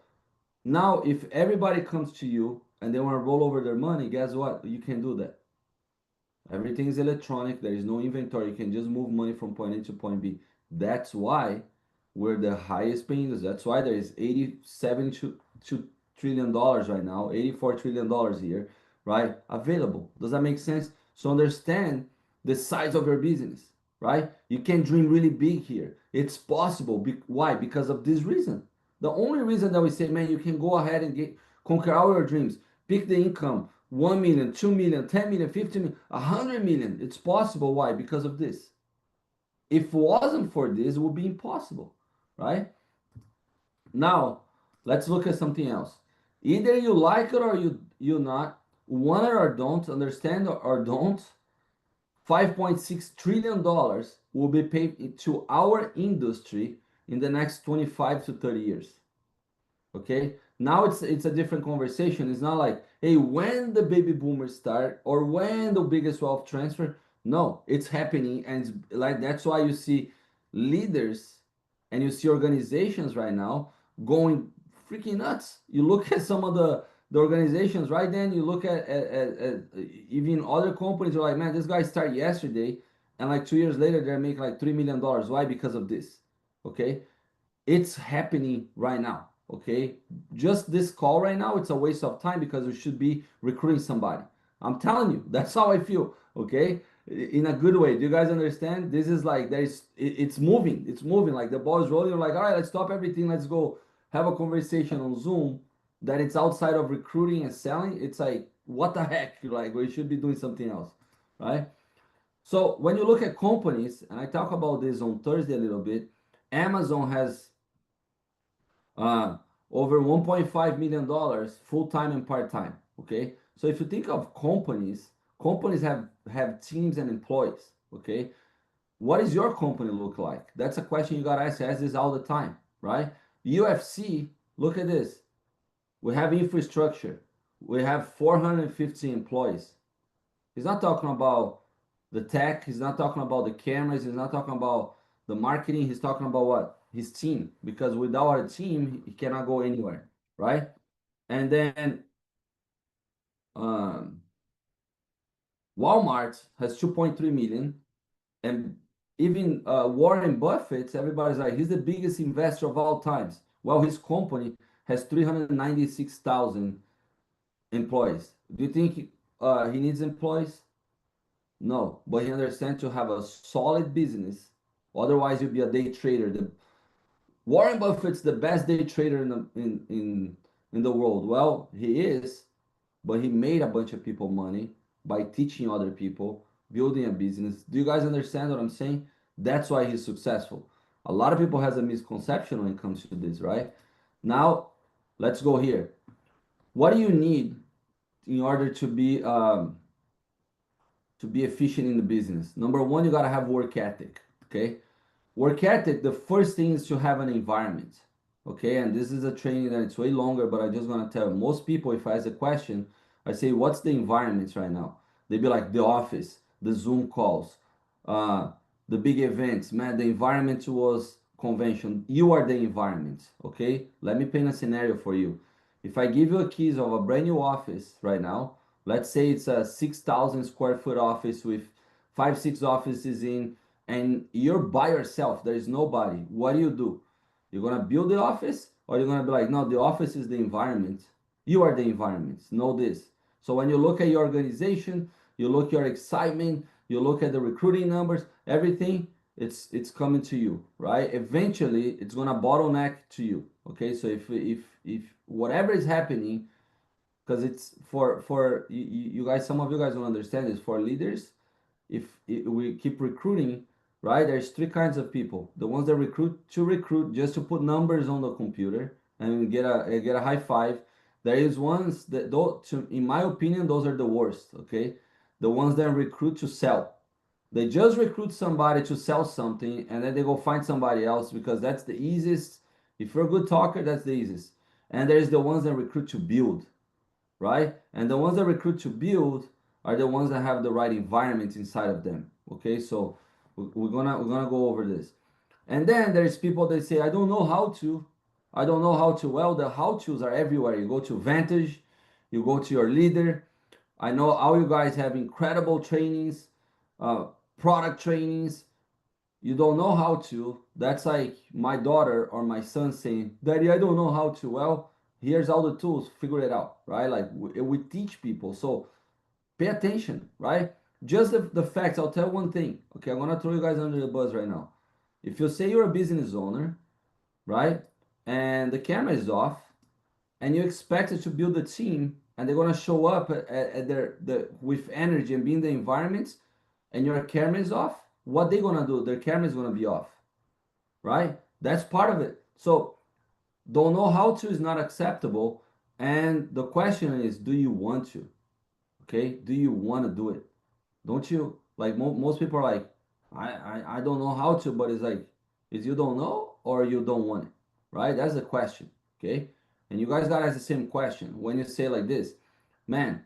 now if everybody comes to you and they want to roll over their money, guess what? You can do that. Everything is electronic. There is no inventory. You can just move money from point A to point B. That's why we're the highest paying. That's why there is $87 trillion right now, $84 trillion here, right? Available. Does that make sense? So understand the size of your business, right? You can dream really big here. It's possible. Why? Because of this reason. The only reason that we say, man, you can go ahead and conquer all your dreams, pick the income, 1 million, 2 million, 10 million, 50 million, 100 million. It's possible. Why? Because of this. If it wasn't for this, it would be impossible, right? Now, let's look at something else. Either you like it or you not, want it or don't, understand or don't, $5.6 trillion will be paid to our industry in the next 25 to 30 years. Okay? Now it's a different conversation. It's not like, hey, when the baby boomers start or when the biggest wealth transfer. No, it's happening, and it's like that's why you see leaders and you see organizations right now going freaking nuts. You look at some of the organizations, right? Then you look at even other companies are like, man, this guy started yesterday, and like 2 years later, they're making like $3 million. Why? Because of this. Okay. It's happening right now. Okay. Just this call right now, it's a waste of time because we should be recruiting somebody. I'm telling you, that's how I feel. Okay. In a good way. Do you guys understand? This is like it's moving. It's moving. Like the ball is rolling. You're like, all right, let's stop everything. Let's go have a conversation on Zoom that it's outside of recruiting and selling. It's like, what the heck? You're like, we should be doing something else. Right? So when you look at companies, and I talk about this on Thursday a little bit, Amazon has over $1.5 million full-time and part-time. Okay. So if you think of companies have teams and employees. Okay. What does your company look like? That's a question you got to ask this all the time, right? UFC, look at this. We have infrastructure. We have 450 employees. He's not talking about the tech. He's not talking about the cameras. He's not talking about the marketing. He's talking about what? His team. Because without a team, he cannot go anywhere, right? And then Walmart has 2.3 million. And even Warren Buffett, everybody's like, he's the biggest investor of all times. Well, his company has 396,000 employees. Do you think he needs employees? No, but he understands to have a solid business. Otherwise, you'll be a day trader. Warren Buffett's the best day trader in the world. Well, he is, but he made a bunch of people money by teaching other people, building a business. Do you guys understand what I'm saying? That's why he's successful. A lot of people has a misconception when it comes to this, right? Now, let's go here. What do you need in order to be efficient in the business? Number one, you gotta have work ethic. Okay, work ethic. The first thing is to have an environment. Okay, and this is a training that it's way longer, but I'm just gonna tell you, most people, if I ask a question, I say, what's the environment right now? They'd be like the office, the Zoom calls, uh, the big events. Man, the environment was convention. You are the environment. Okay, let me paint a scenario for you. If I give you a keys of a brand new office right now, let's say it's a 6,000 square foot office with 5, 6 offices in, and you're by yourself, there's nobody. What do? You're gonna build the office, or you're gonna be like, no, the office is the environment. You are the environment. Know this. So when you look at your organization, you look at your excitement, you look at the recruiting numbers, everything, it's coming to you, right? Eventually, it's gonna bottleneck to you. Okay, so if whatever is happening, because it's for you guys, some of you guys don't understand this. For leaders, if we keep recruiting, right? There's three kinds of people: the ones that recruit just to put numbers on the computer and get a high five. There is ones that, though, in my opinion, those are the worst. Okay, the ones that recruit to sell. They just recruit somebody to sell something, and then they go find somebody else because that's the easiest. If you're a good talker, that's the easiest. And there's the ones that recruit to build, right? And the ones that recruit to build are the ones that have the right environment inside of them. Okay, so we're gonna go over this. And then there's people that say, I don't know how to. I don't know how to. Well, the how to's are everywhere. You go to Vantage, you go to your leader. I know all you guys have incredible trainings, product trainings. You don't know how to. That's like my daughter or my son saying, Daddy, I don't know how to. Well, here's all the tools, figure it out, right? Like we teach people. So pay attention, right? Just the facts. I'll tell one thing. Okay, I'm gonna throw you guys under the bus right now. If you say you're a business owner, right, and the camera is off, and you expect it to build a team, and they're gonna show up at with energy and be in the environment, and your camera is off, what they gonna do? Their camera is gonna be off, right? That's part of it. So don't know how to is not acceptable. And the question is, do you want to? Okay, do you want to do it? Don't you? Like most people are like, I don't know how to, but it's like, is you don't know or you don't want it, right? That's the question. Okay, and you guys gotta ask the same question when you say like this, man,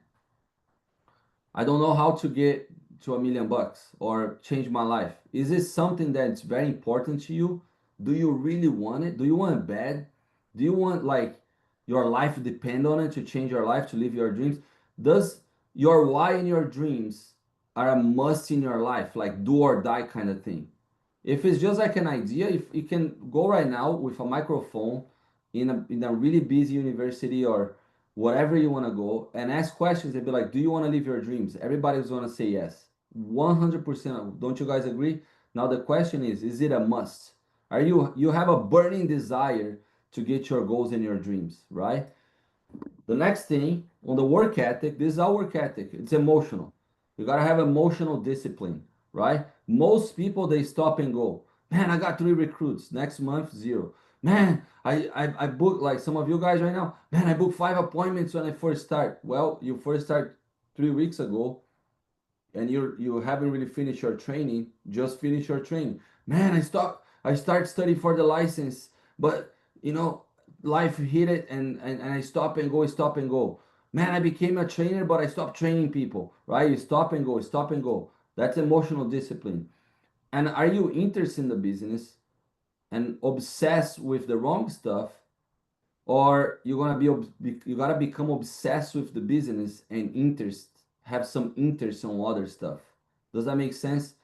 I don't know how to get to $1 million or change my life. Is this something that's very important to you? Do you really want it? Do you want it bad? Do you want like your life depend on it to change your life, to live your dreams? Does your why and your dreams are a must in your life, like do or die kind of thing? If it's just like an idea, if you can go right now with a microphone in a really busy university or whatever you want to go and ask questions and be like, do you want to live your dreams? Everybody's going to say yes. 100%. Don't you guys agree? Now the question is it a must? Are you have a burning desire to get your goals and your dreams, right? The next thing on the work ethic, this is our work ethic. It's emotional. You gotta have emotional discipline, right? Most people they stop and go, man, I got 3 recruits. Next month, 0. Man, I booked like some of you guys right now. Man, I booked 5 appointments when I first start. Well, you first start 3 weeks ago and you haven't really finished your training. Just finish your training. Man, I start studying for the license, but you know, life hit it and I stop and go. Man, I became a trainer, but I stopped training people, right? You stop and go, stop and go. That's emotional discipline. And are you interested in the business and obsessed with the wrong stuff? Or you're gonna you gotta become obsessed with the business and have some interest on other stuff. Does that make sense?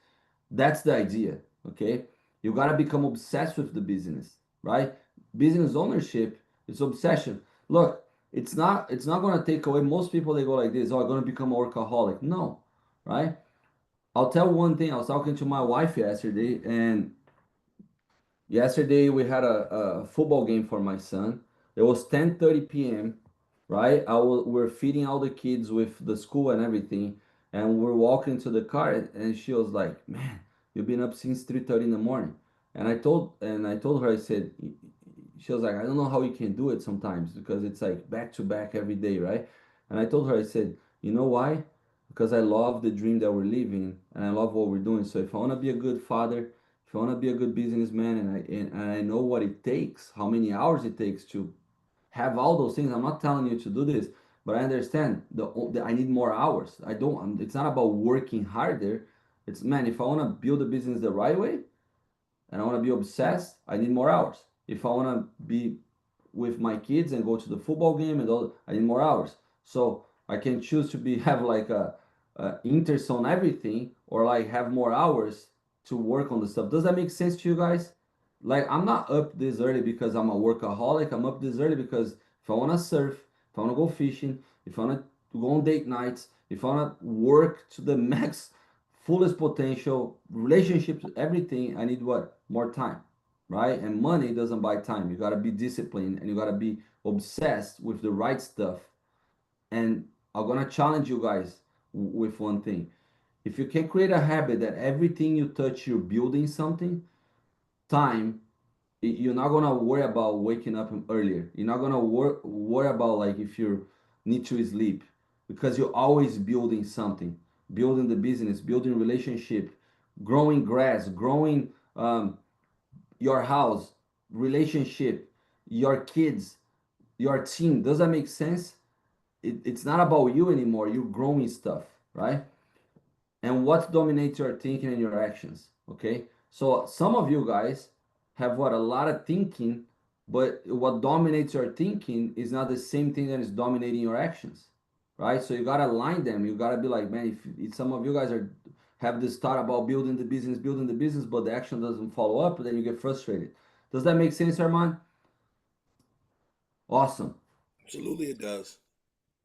That's the idea, okay? You gotta become obsessed with the business, right? Business ownership is obsession. Look, it's not gonna take away. Most people they go like this, oh, I'm gonna become a workaholic. No, right? I'll tell one thing. I was talking to my wife yesterday, and yesterday we had a football game for my son. It was 10:30 p.m., right? We're feeding all the kids with the school and everything, and we're walking to the car, and she was like, "Man, you've been up since 3:30 in the morning." And I told her, I said, she was like, "I don't know how you can do it sometimes because it's like back to back every day, right?" And I told her, I said, "You know why? Because I love the dream that we're living, and I love what we're doing. So if I want to be a good father, if I want to be a good businessman, and I know what it takes, how many hours it takes to have all those things. I'm not telling you to do this, but I understand the I need more hours. I don't. It's not about working harder. It's man, if I want to build a business the right way, and I want to be obsessed, I need more hours. If I want to be with my kids and go to the football game and all, I need more hours. So I can choose to be have like a interest on everything or like have more hours to work on the stuff. Does that make sense to you guys? Like I'm not up this early because I'm a workaholic. I'm up this early because if I want to surf, if I want to go fishing, if I want to go on date nights, if I want to work to the max fullest potential, relationships, everything, I need what? More time, right? And money doesn't buy time. You got to be disciplined and you got to be obsessed with the right stuff. And I'm going to challenge you guys with one thing. If you can create a habit that everything you touch, you're building something, time, you're not going to worry about waking up earlier. You're not going to worry about like if you need to sleep because you're always building something, building the business, building relationship, growing grass, growing your house, relationship, your kids, your team. Does that make sense? It's not about you anymore. You're growing stuff, right? And what dominates your thinking and your actions, okay? So some of you guys have what a lot of thinking, but what dominates your thinking is not the same thing that is dominating your actions, right? So you gotta align them. You gotta be like, man, if some of you guys have this thought about building the business, but the action doesn't follow up, then you get frustrated. Does that make sense, Armand? Awesome. Absolutely, it does.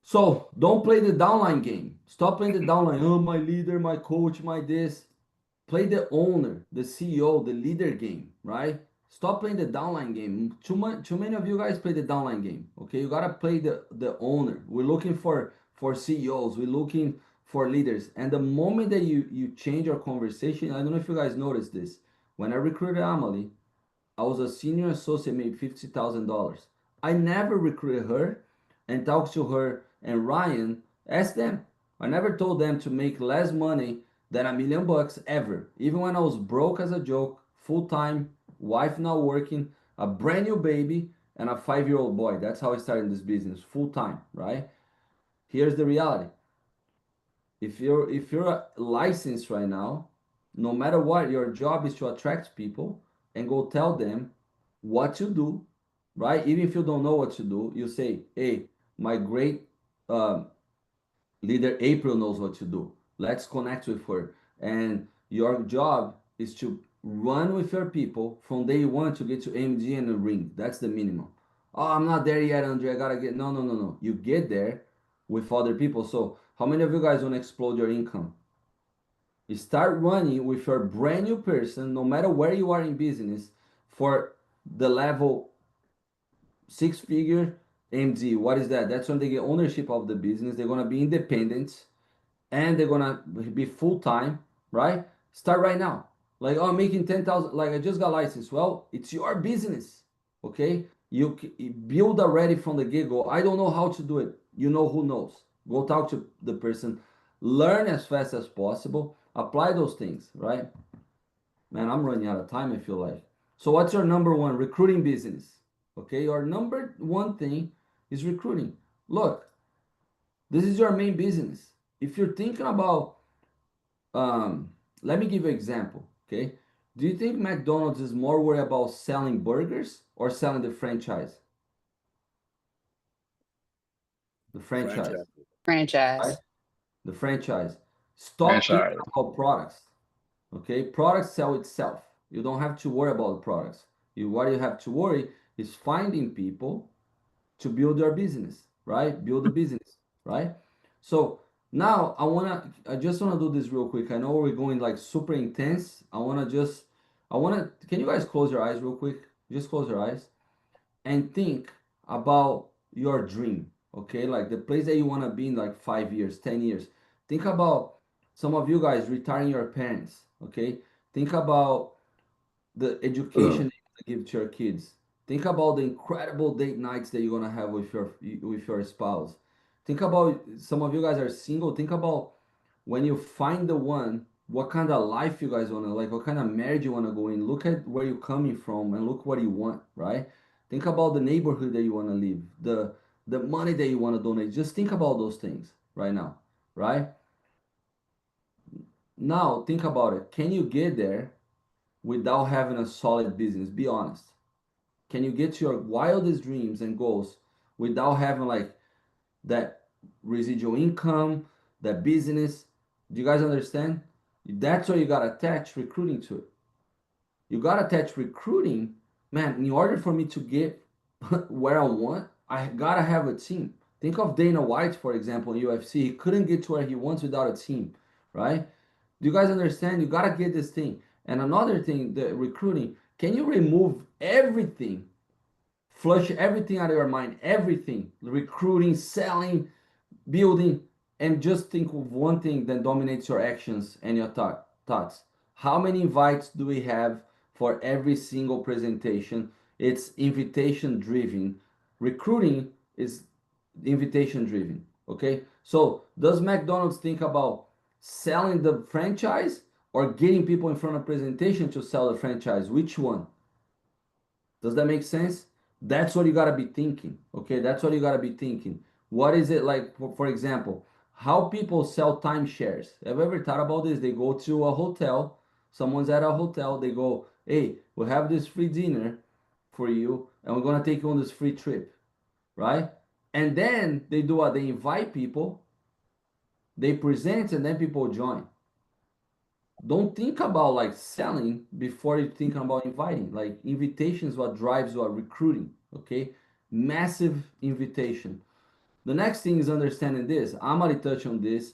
So don't play the downline game. Stop playing the downline. Oh, my leader, my coach, my this. Play the owner, the CEO, the leader game, right? Stop playing the downline game. Too many of you guys play the downline game. Okay, you gotta play the owner. We're looking for CEOs. We're looking for leaders. And the moment that you change your conversation, I don't know if you guys noticed this. When I recruited Amelie, I was a senior associate, made $50,000. I never recruited her and talked to her and Ryan. Ask them. I never told them to make less money than $1 million ever. Even when I was broke as a joke, full time, wife not working, a brand new baby, and a 5-year-old boy. That's how I started this business, full time, right? Here's the reality. If you're licensed right now, no matter what, your job is to attract people and go tell them what to do, right? Even if you don't know what to do, you say, hey, my great leader April knows what to do. Let's connect with her. And your job is to run with your people from day one to get to MD and a ring. That's the minimum. Oh, I'm not there yet, Andre. I gotta get. No, no, no, no. You get there with other people. So, how many of you guys want to explode your income? You start running with your brand new person, no matter where you are in business, for the level 6 figure MD. What is that? That's when they get ownership of the business. They're gonna be independent and they're gonna be full time, right? Start right now. Like, oh, I'm making 10,000. Like, I just got licensed. Well, it's your business, okay? You build already from the get go. I don't know how to do it. You know who knows. Go talk to the person. Learn as fast as possible. Apply those things, right? Man, I'm running out of time, I feel like. So, what's your number one? Recruiting business. Okay, your number one thing is recruiting. Look, this is your main business. If you're thinking about, let me give you an example. Okay, do you think McDonald's is more worried about selling burgers or selling the franchise? The franchise, right? Franchise. The franchise. Stop thinking about products. Okay, products sell itself. You don't have to worry about the products. What you have to worry is finding people to build your business, right? Build a business, right? So now I just wanna do this real quick. I know we're going like super intense. Can you guys close your eyes real quick? Just close your eyes and think about your dream, okay? Like the place that you wanna be in like 5 years, 10 years. Think about some of you guys retiring your parents, okay? Think about the education you give to your kids. Think about the incredible date nights that you're gonna have with your spouse. Think about some of you guys are single. Think about when you find the one, what kind of life you guys wanna like, what kind of marriage you wanna go in. Look at where you're coming from and look what you want, right? Think about the neighborhood that you wanna live, the money that you wanna donate. Just think about those things right now, right? Now think about it. Can you get there without having a solid business? Be honest. Can you get to your wildest dreams and goals without having like that residual income, that business? Do you guys understand? That's where you gotta attach recruiting to it. You gotta attach recruiting, man. In order for me to get where I want, I gotta have a team. Think of Dana White, for example, in UFC. He couldn't get to where he wants without a team, right? Do you guys understand? You gotta get this thing. And another thing, the recruiting, can you remove everything, flush everything out of your mind, everything, recruiting, selling, building, and just think of one thing that dominates your actions and your thoughts. How many invites do we have for every single presentation? It's invitation driven. Recruiting is invitation driven. Okay. So does McDonald's think about selling the franchise or getting people in front of presentation to sell the franchise? Which one? Does that make sense? That's what you got to be thinking. Okay. That's what you got to be thinking. What is it like, for example, how people sell timeshares? Have you ever thought about this? They go to a hotel, someone's at a hotel, they go, hey, we'll have this free dinner for you, and we're going to take you on this free trip, right? And then they do what? They invite people, they present, and then people join. Don't think about like selling before you think about inviting. Like invitation is what drives your recruiting, okay? Massive invitation. The next thing is understanding this. I'm going to touch on this,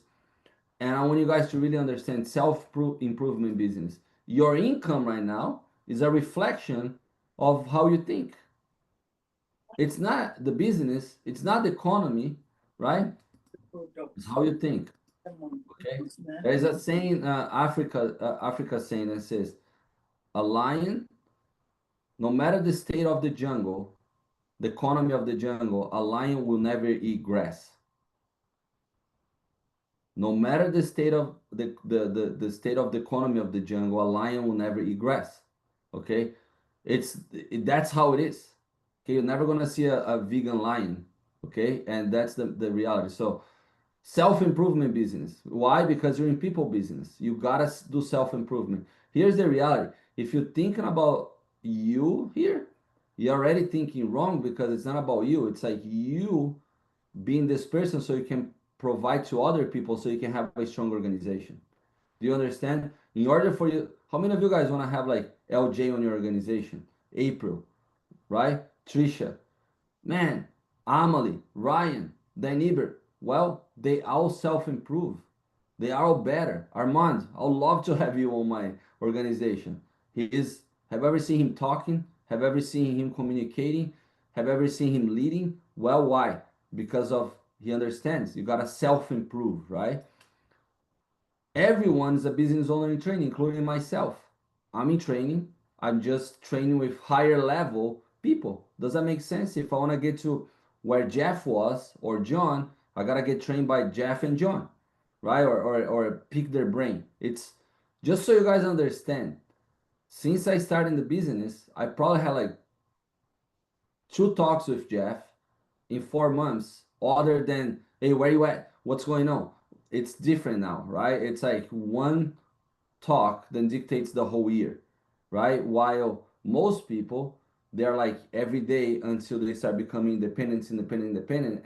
and I want you guys to really understand self-improvement business. Your income right now is a reflection of how you think. It's not the business, it's not the economy, right? It's how you think. Okay. There's a saying, Africa saying that says, a lion, no matter the state of the jungle, the economy of the jungle, a lion will never eat grass. No matter the state of the state of the economy of the jungle, a lion will never eat grass. Okay, that's how it is. Okay, you're never gonna see a vegan lion. Okay, and that's the reality. So self-improvement business. Why? Because you're in people business. You gotta do self-improvement. Here's the reality. If you're thinking about you here, you're already thinking wrong because it's not about you. It's like you being this person so you can provide to other people so you can have a strong organization. Do you understand? In order for you, how many of you guys want to have like LJ on your organization? April, right? Trisha, man, Amelie, Ryan, Dan Ebert. Well, they all self-improve. They are all better. Armand, I'd love to have you on my organization. He is, have ever seen him talking? Have ever seen him communicating? Have ever seen him leading? Well, why? Because of he understands. You gotta self-improve, right? Everyone is a business owner in training, including myself. I'm in training. I'm just training with higher level people. Does that make sense? If I want to get to where Jeff was or John, I gotta get trained by Jeff and John, right? Or pick their brain. It's just so you guys understand. Since I started the business, I probably had like 2 talks with Jeff in 4 months, other than, hey, where you at? What's going on? It's different now, right? It's like one talk then dictates the whole year, right? While most people, they're like every day until they start becoming independent,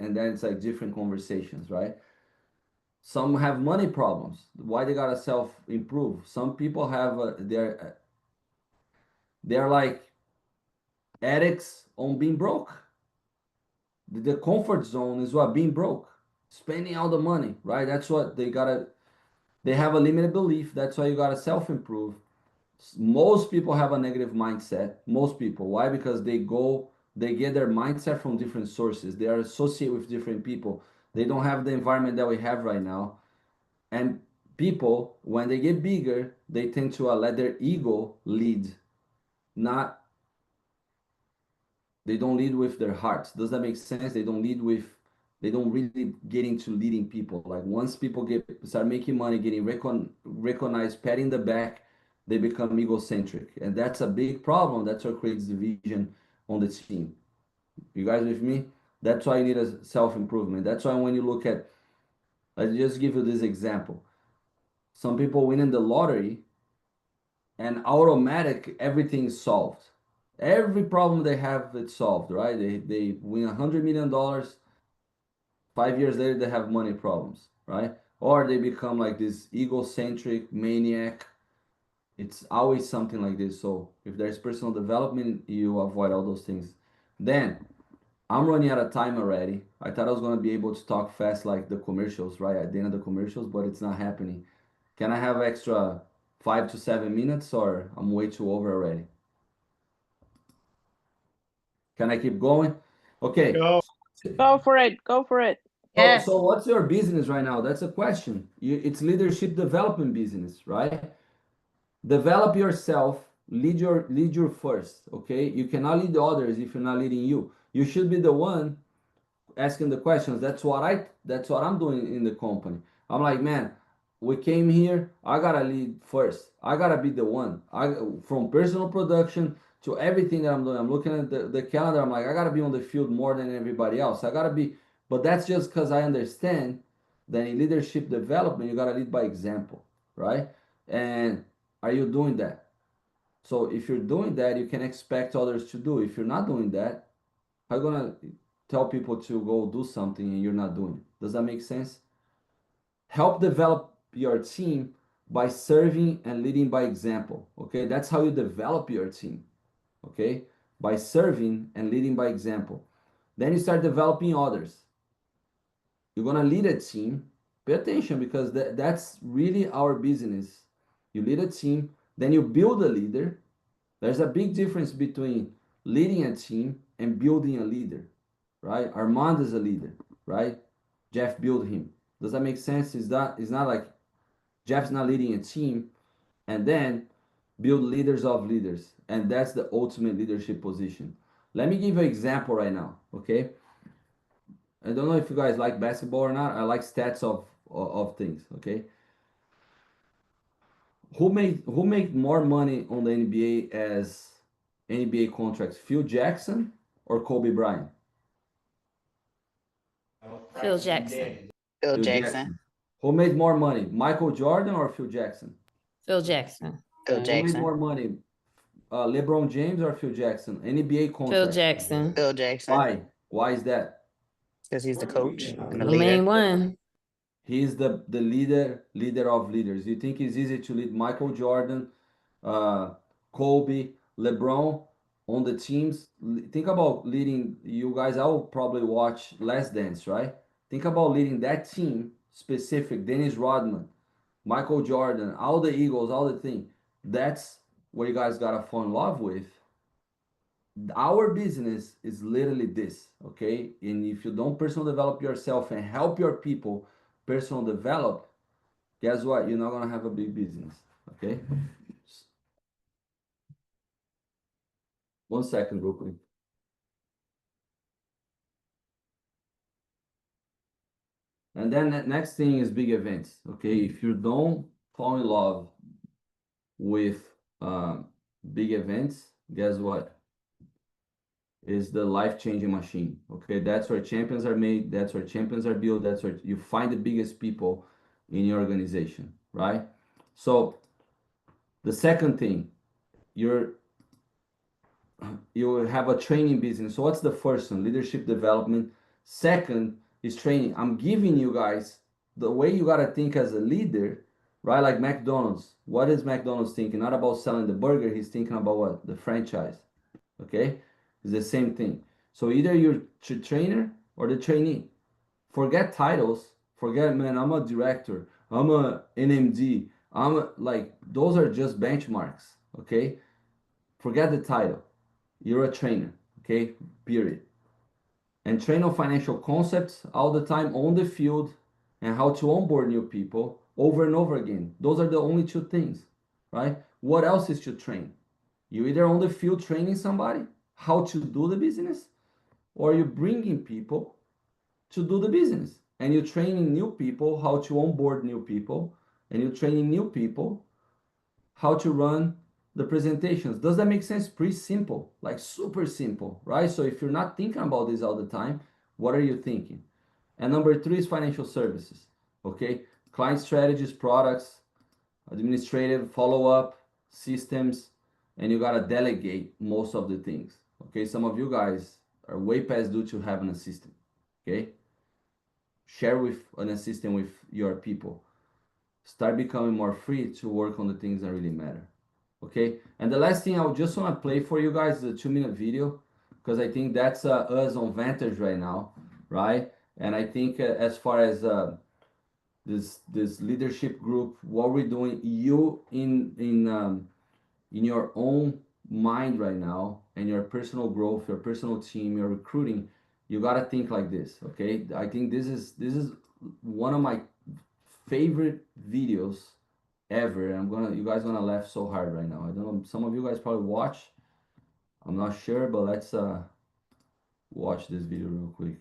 and then it's like different conversations, right? Some have money problems. Why they gotta self-improve? Some people have they're like addicts on being broke. The comfort zone is what being broke, spending all the money, right? That's what they gotta. They have a limited belief. That's why you gotta self-improve. Most people have a negative mindset. Most people. Why? Because they get their mindset from different sources. They are associated with different people. They don't have the environment that we have right now. And people, when they get bigger, they tend to let their ego lead, not they don't lead with their hearts. Does that make sense? They don't really get into leading people. Like once people start making money, getting recognized, patting the back, they become egocentric. And that's a big problem. That's what creates division on the team. You guys with me? That's why you need a self-improvement. That's why when you look at, let's just give you this example. Some people win in the lottery and automatic, everything's solved. Every problem they have, it's solved, right? They win $100 million. 5 years later, they have money problems, right? Or they become like this egocentric maniac. It's always something like this. So if there's personal development, you avoid all those things. Then I'm running out of time already. I thought I was gonna be able to talk fast like the commercials, right? At the end of the commercials, but it's not happening. Can I have extra 5 to 7 minutes, or I'm way too over already? Can I keep going? Okay. Go. Go for it. Go for it. Yes. So what's your business right now? That's a question. It's leadership development business, right? Develop yourself, lead your first, okay? You cannot lead others if you're not leading you. You should be the one asking the questions. That's what I'm doing in the company. I'm like, man, we came here, I gotta lead first. I gotta be the one. From personal production to everything that I'm doing. I'm looking at the calendar. I'm like, I gotta be on the field more than everybody else. I gotta be, but that's just because I understand that in leadership development, you gotta lead by example, right? And are you doing that? So if you're doing that, you can expect others to do. If you're not doing that, how are you gonna tell people to go do something and you're not doing it? Does that make sense? Help develop your team by serving and leading by example. Okay, that's how you develop your team. Okay, by serving and leading by example. Then you start developing others. You're gonna lead a team. Pay attention, because that's really our business. You lead a team, then you build a leader. There's a big difference between leading a team and building a leader, right? Armand is a leader, right? Jeff built him. Does that make sense? It's not like Jeff's not leading a team and then build leaders of leaders. And that's the ultimate leadership position. Let me give you an example right now, okay? I don't know if you guys like basketball or not. I like stats of things, okay? Who made more money on the NBA as NBA contracts? Phil Jackson or Kobe Bryant? Phil Jackson. Phil Phil Jackson. Who made more money, Michael Jordan or Phil Jackson? Phil Jackson. Phil Who made Jackson. more money, LeBron James or Phil Jackson? NBA contract. Phil Jackson, Phil Jackson, Why? Why is that? because he's the coach and the the leader. main one. He's the leader of leaders. You think it's easy to lead Michael Jordan, Kobe, LeBron on the teams? Think about leading you guys. I'll probably watch Last Dance, right? Think about leading that team specific. Dennis Rodman, Michael Jordan, all the Eagles, all the thing. That's what you guys gotta fall in love with. Our business is literally this, okay? And if you don't personal develop yourself and help your people personal develop, guess what? You're not gonna have a big business, okay? 1 second, real quick. And then the next thing is big events, okay? If you don't fall in love with big events, guess what? Is the life-changing machine, okay? That's where champions are made, that's where champions are built, that's where you find the biggest people in your organization, right? So the second thing, you have a training business. So what's the first one? Leadership development. Second is training. I'm giving you guys the way you got to think as a leader, right? Like McDonald's. What is McDonald's thinking? Not about selling the burger. He's thinking about what? The franchise, okay? It's the same thing. So either you're the trainer or the trainee. Forget titles. Forget, man, I'm a director. I'm a NMD. Like, those are just benchmarks, okay? Forget the title. You're a trainer, okay? Period. And train on financial concepts all the time on the field and how to onboard new people over and over again. Those are the only two things, right? What else is to train? You either on the field training somebody how to do the business, or you're bringing people to do the business. And you're training new people how to onboard new people, and you're training new people how to run the presentations. Does that make sense? Pretty simple, like super simple, right? So if you're not thinking about this all the time, what are you thinking? And number 3 is financial services, okay? Client strategies, products, administrative, follow-up, systems, and you gotta delegate most of the things, okay? Some of you guys are way past due to have an assistant, okay? Share with an assistant with your people. Start becoming more free to work on the things that really matter, okay? And the last thing I just want to play for you guys is a 2-minute video, because I think that's us on Vantage right now, right? And I think as far as this leadership group, what we're doing, you in your own mind right now, and your personal growth, your personal team, your recruiting, you got to think like this, okay? I think this is one of my favorite videos ever. You guys gonna laugh so hard right now. I don't know, some of you guys probably watch, I'm not sure, but let's watch this video real quick.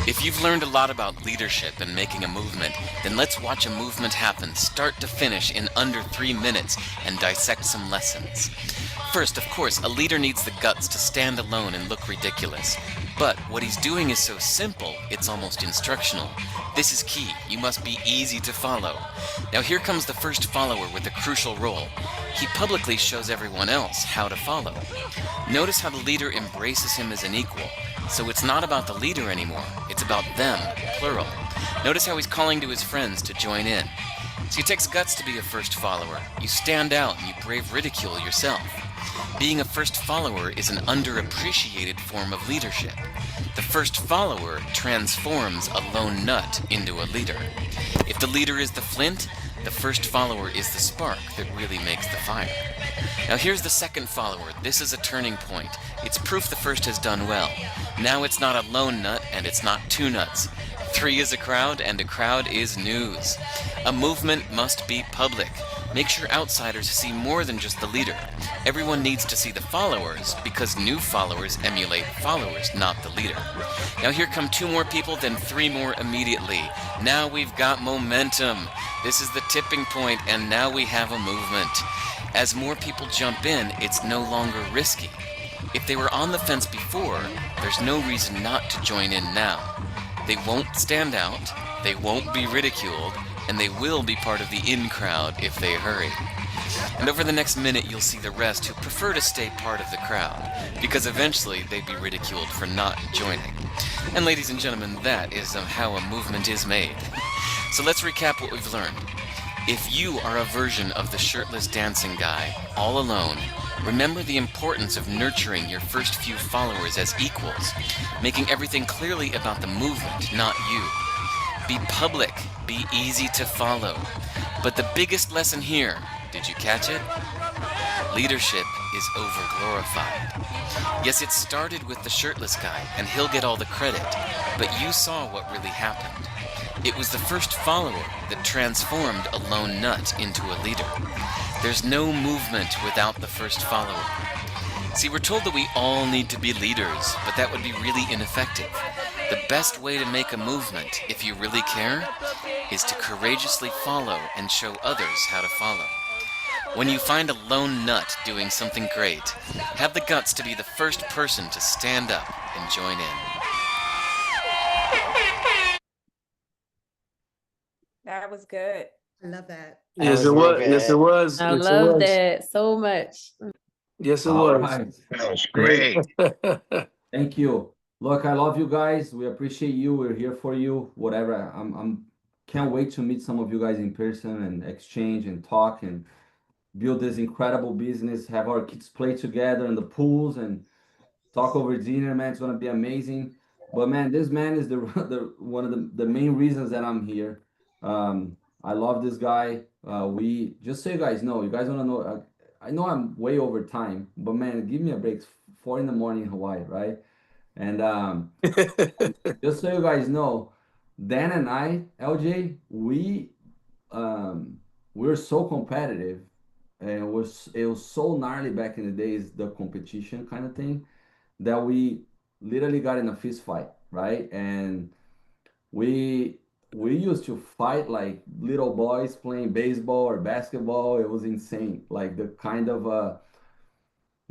If you've learned a lot about leadership and making a movement, then let's watch a movement happen start to finish in under 3 minutes and dissect some lessons. First, of course, a leader needs the guts to stand alone and look ridiculous. But what he's doing is so simple, it's almost instructional. This is key. You must be easy to follow. Now here comes the first follower with a crucial role. He publicly shows everyone else how to follow. Notice how the leader embraces him as an equal. So it's not about the leader anymore, it's about them, plural. Notice how he's calling to his friends to join in. So it takes guts to be a first follower. You stand out and you brave ridicule yourself. Being a first follower is an underappreciated form of leadership. The first follower transforms a lone nut into a leader. If the leader is the flint, the first follower is the spark that really makes the fire. Now here's the second follower. This is a turning point. It's proof the first has done well. Now it's not a lone nut and it's not 2 nuts. 3 is a crowd and a crowd is news. A movement must be public. Make sure outsiders see more than just the leader. Everyone needs to see the followers because new followers emulate followers, not the leader. Now here come 2 more people, then 3 more immediately. Now we've got momentum. This is the tipping point, and now we have a movement. As more people jump in, it's no longer risky. If they were on the fence before, there's no reason not to join in now. They won't stand out, they won't be ridiculed, and they will be part of the in crowd if they hurry. And over the next minute, you'll see the rest who prefer to stay part of the crowd, because eventually they'd be ridiculed for not joining. And ladies and gentlemen, that is how a movement is made. So let's recap what we've learned. If you are a version of the shirtless dancing guy, all alone, remember the importance of nurturing your first few followers as equals, making everything clearly about the movement, not you. Be public, be easy to follow. But the biggest lesson here, did you catch it? Leadership is overglorified. Yes, it started with the shirtless guy, and he'll get all the credit, but you saw what really happened. It was the first follower that transformed a lone nut into a leader. There's no movement without the first follower. See, we're told that we all need to be leaders, but that would be really ineffective. The best way to make a movement, if you really care, is to courageously follow and show others how to follow. When you find a lone nut doing something great, have the guts to be the first person to stand up and join in. That was good. I love that. Yes, it was. Yes, it was. I Yes, it love was. that so much. Yes, it All was. right. That was great. Thank you. Look, I love you guys. We appreciate you. We're here for you. Whatever. I'm can't wait to meet some of you guys in person and exchange and talk and build this incredible business. Have our kids play together in the pools and talk over dinner, man. It's gonna be amazing. But man, this man is the one of the main reasons that I'm here. I love this guy. We just so you guys know, you guys wanna know. I know I'm way over time, but man, give me a break. It's 4 in the morning in Hawaii, right? And just so you guys know, Dan and I, LJ, we're so competitive, and it was so gnarly back in the days, the competition kind of thing, that we literally got in a fist fight, right? And we used to fight like little boys playing baseball or basketball. It was insane. Like the kind of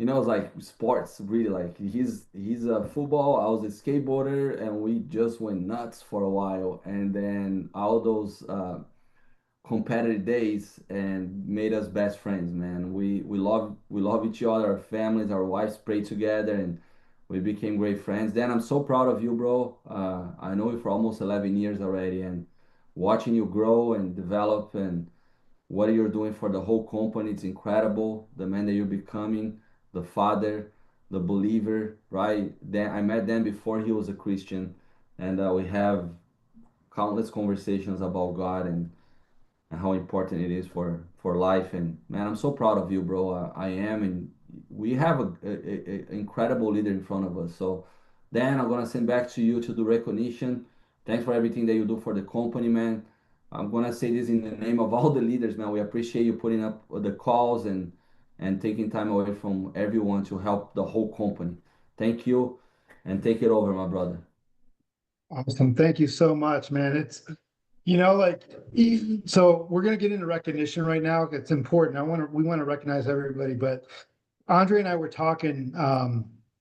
it's like sports really. Like he's a football, I was a skateboarder, and we just went nuts for a while. And then all those competitive days and made us best friends, man. We love each other, our families, our wives pray together, and we became great friends. Dan, I'm so proud of you, bro. I know you for almost 11 years already, and watching you grow and develop and what you're doing for the whole company, it's incredible. The man that you're becoming, the father, the believer, right? Dan, I met Dan before he was a Christian, and we have countless conversations about God and how important it is for life. And man, I'm so proud of you, bro. I am, and we have a incredible leader in front of us. So Dan, I'm gonna send back to you to do recognition. Thanks for everything that you do for the company, man. I'm gonna say this in the name of all the leaders, man. We appreciate you putting up the calls and taking time away from everyone to help the whole company. Thank you, and take it over, my brother. Awesome. Thank you so much, man. It's, so we're going to get into recognition right now. It's important. We want to recognize everybody, but Andre and I were talking,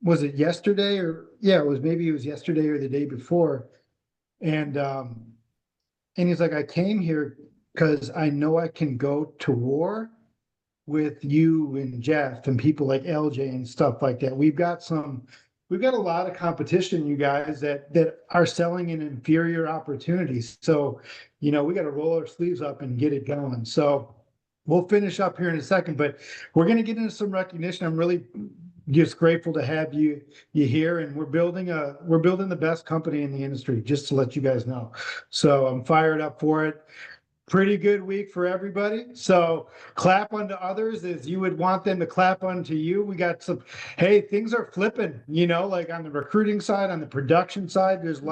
was it yesterday it was yesterday or the day before. And he's like, I came here because I know I can go to war with you and Jeff and people like LJ and stuff like that. We've got a lot of competition, you guys, that are selling in inferior opportunities. So, we got to roll our sleeves up and get it going. So we'll finish up here in a second, but we're going to get into some recognition. I'm really just grateful to have you here, and we're building the best company in the industry, just to let you guys know. So I'm fired up for it. Pretty good week for everybody. So clap unto others as you would want them to clap unto you. We got things are flipping, like on the recruiting side, on the production side, there's a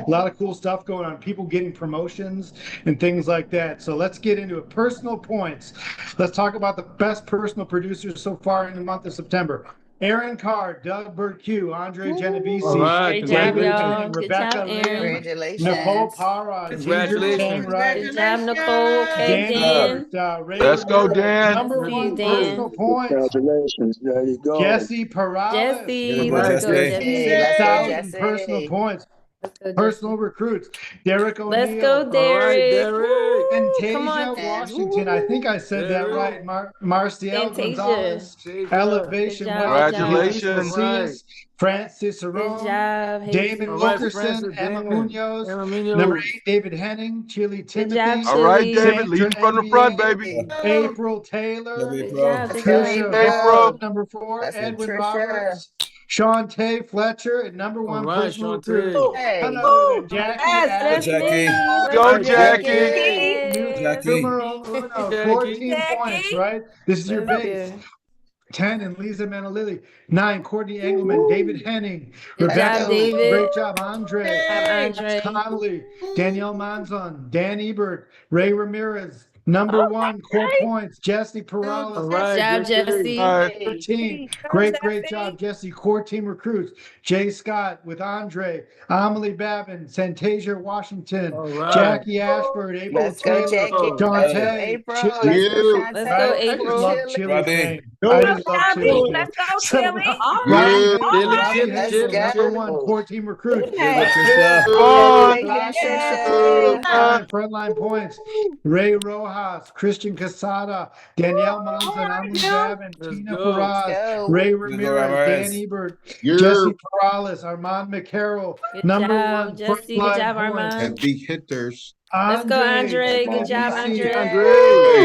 lot of cool stuff going on, people getting promotions and things like that. So let's get into it. Personal points. Let's talk about the best personal producers so far in the month of September. Aaron Carr, Doug Burke, Andre Genovesi, All right, Great job, y'all. congratulations. Good Rebecca job, Lynn, Aaron. Congratulations. Nicole Parra, Congratulations. Good job, Nicole. Okay, Dan. Let's go, Dan. Number See you, one Dan. personal points. Congratulations. There you go. Jesse Perales. Jesse, Congrats, let's go, Jesse. Jesse. Let's go, 1,000 Jesse. personal points. Personal recruits, Derek O'Neill. Let's go, All right, Derek. Derek. Come on, Fantasia, Washington. I think I said that Derek. right. Marcial Fantasia. Gonzalez, Good Elevation job, Wealth, good job. Congratulations. Macias, Francis Good Cerrone, job, Damon All Jesus. right, Wilkerson, Francis, Emma Damon. Munoz, Emma number Munoz. 8, David Henning, Chili Good job, Timothy, All right, Chili. David, leading from the front, baby. April Taylor, Good job, Let's go, Trisha April. Ball at number 4, That's it, Edwin Trisha. Roberts, Shantae Fletcher at number All 1 right, personal Shantae. recruit. Hey. None other than Jackie That's Ashford. me. Let's Go, go, Jackie. Numero uno, Jackie. 14 points, right? This is your Let's base. go. 10 and Lisa Manalili. 9, Courtney Engelman, David Henning, Good Rebecca, job, David. great job, Andre, Andre. Connolly, Danielle Manzon, Dan Ebert, Ray Ramirez, number 1, core points, Jesse All Perales, right, Good job, good Jesse. All right. 13. Great job, Jesse. Core team recruits. Jay Scott with Andre, Amelie Babin, Santasia Washington, All right. Jackie Ashford, April Let's go, Taylor, Jackie. Dante, April. Chili. Let's go, Yeah. Let's Shantae. go, I just April. love Chili's gang. I just love Chili's gang. So, All Robbie right. Hazel, Robbie Chili, Let's Hazel, Chili, number go. 1 core team recruit. On. Thank you, Frontline, Trisha. frontline points. Ray Rojas, Christian Casada, Danielle Monson, Amelie Babin, Let's Tina go. Perez, Go. Ray Ramirez, Dan Ebert, Yeah. Jesse Perales, Armand McCarroll, Good number job, 1 Jesse. Good frontline job, points. Armand. Big hitters. Let's go, Andre. Good Andre, job, NBC. Andre.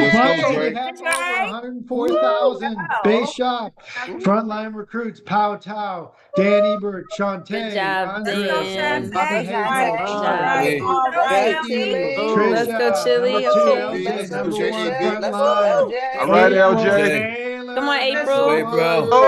Let's go, Monthly Dre. have over 104,000. Base shop. Frontline recruits. Pow Tow. Dan Ebert. Good Shantae. job, Andre. Dan. Bobby Let's go, Hazel. Good Shantae. job. All right. Jackie. Chili. Let's go, Trisha. Chili. Number 2. Okay. LJ. Let's go, Number 1 Trisha. Let's go, frontline. LJ. All right, April LJ. Taylor. Come on, April. April. Go,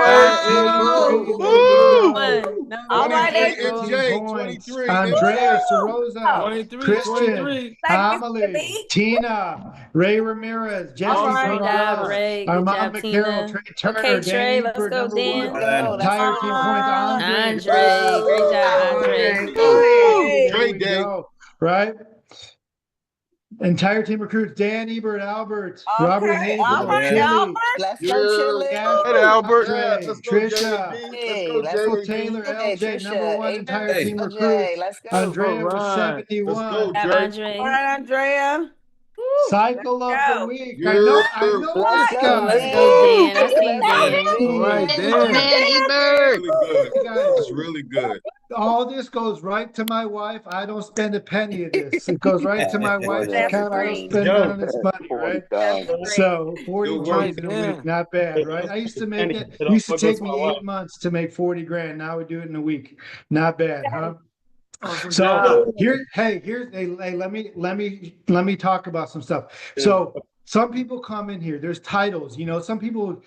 April. Woo. Number one, 23 April. MJ, Points. 23 Andrea MJ. Sorosa, 23, Christian, 23. Amelie, Tina, Ray Ramirez, Jesse All right. Good job, Perales, Ray. Good Armand job, McCarroll, Tina. Trey Turner, Okay, Trey, Danny let's for go, number Dan. 1. Go. Entire team points, Andre. Andre. Great job, Andre. There Trey we Day. go. Right? Entire team recruits, Dan Ebert, Albert, Robert Hazel, Chili, Let's go, Chili. Hey, Albert. Trey, Let's go, Trisha, JB. Hey, Let's let's go, go, Taylor, Hey, LJ, Trisha, number 1 April, entire team LJ, recruits. let's go. Andrea All with right. Let's 71. go, Good job, Drake. Andre. Andrea. Cycle of the week. Yeah. I know Let's this go, guy. Let's go, Dan. I see Let's go, Dan. All right, D. Dan. Really good. Guys, It's really good. all this goes right to my wife. I don't spend a penny of this. It goes right to my wife's That's account. I don't great. spend none of this money, right? So 40 Good work. G's in a week, not bad, right? I used to make it. It used to take me 8 months to make 40 grand. Now we do it in a week. Not bad, huh? Awesome So job. let me talk about some stuff. So some people come in here, there's titles, some people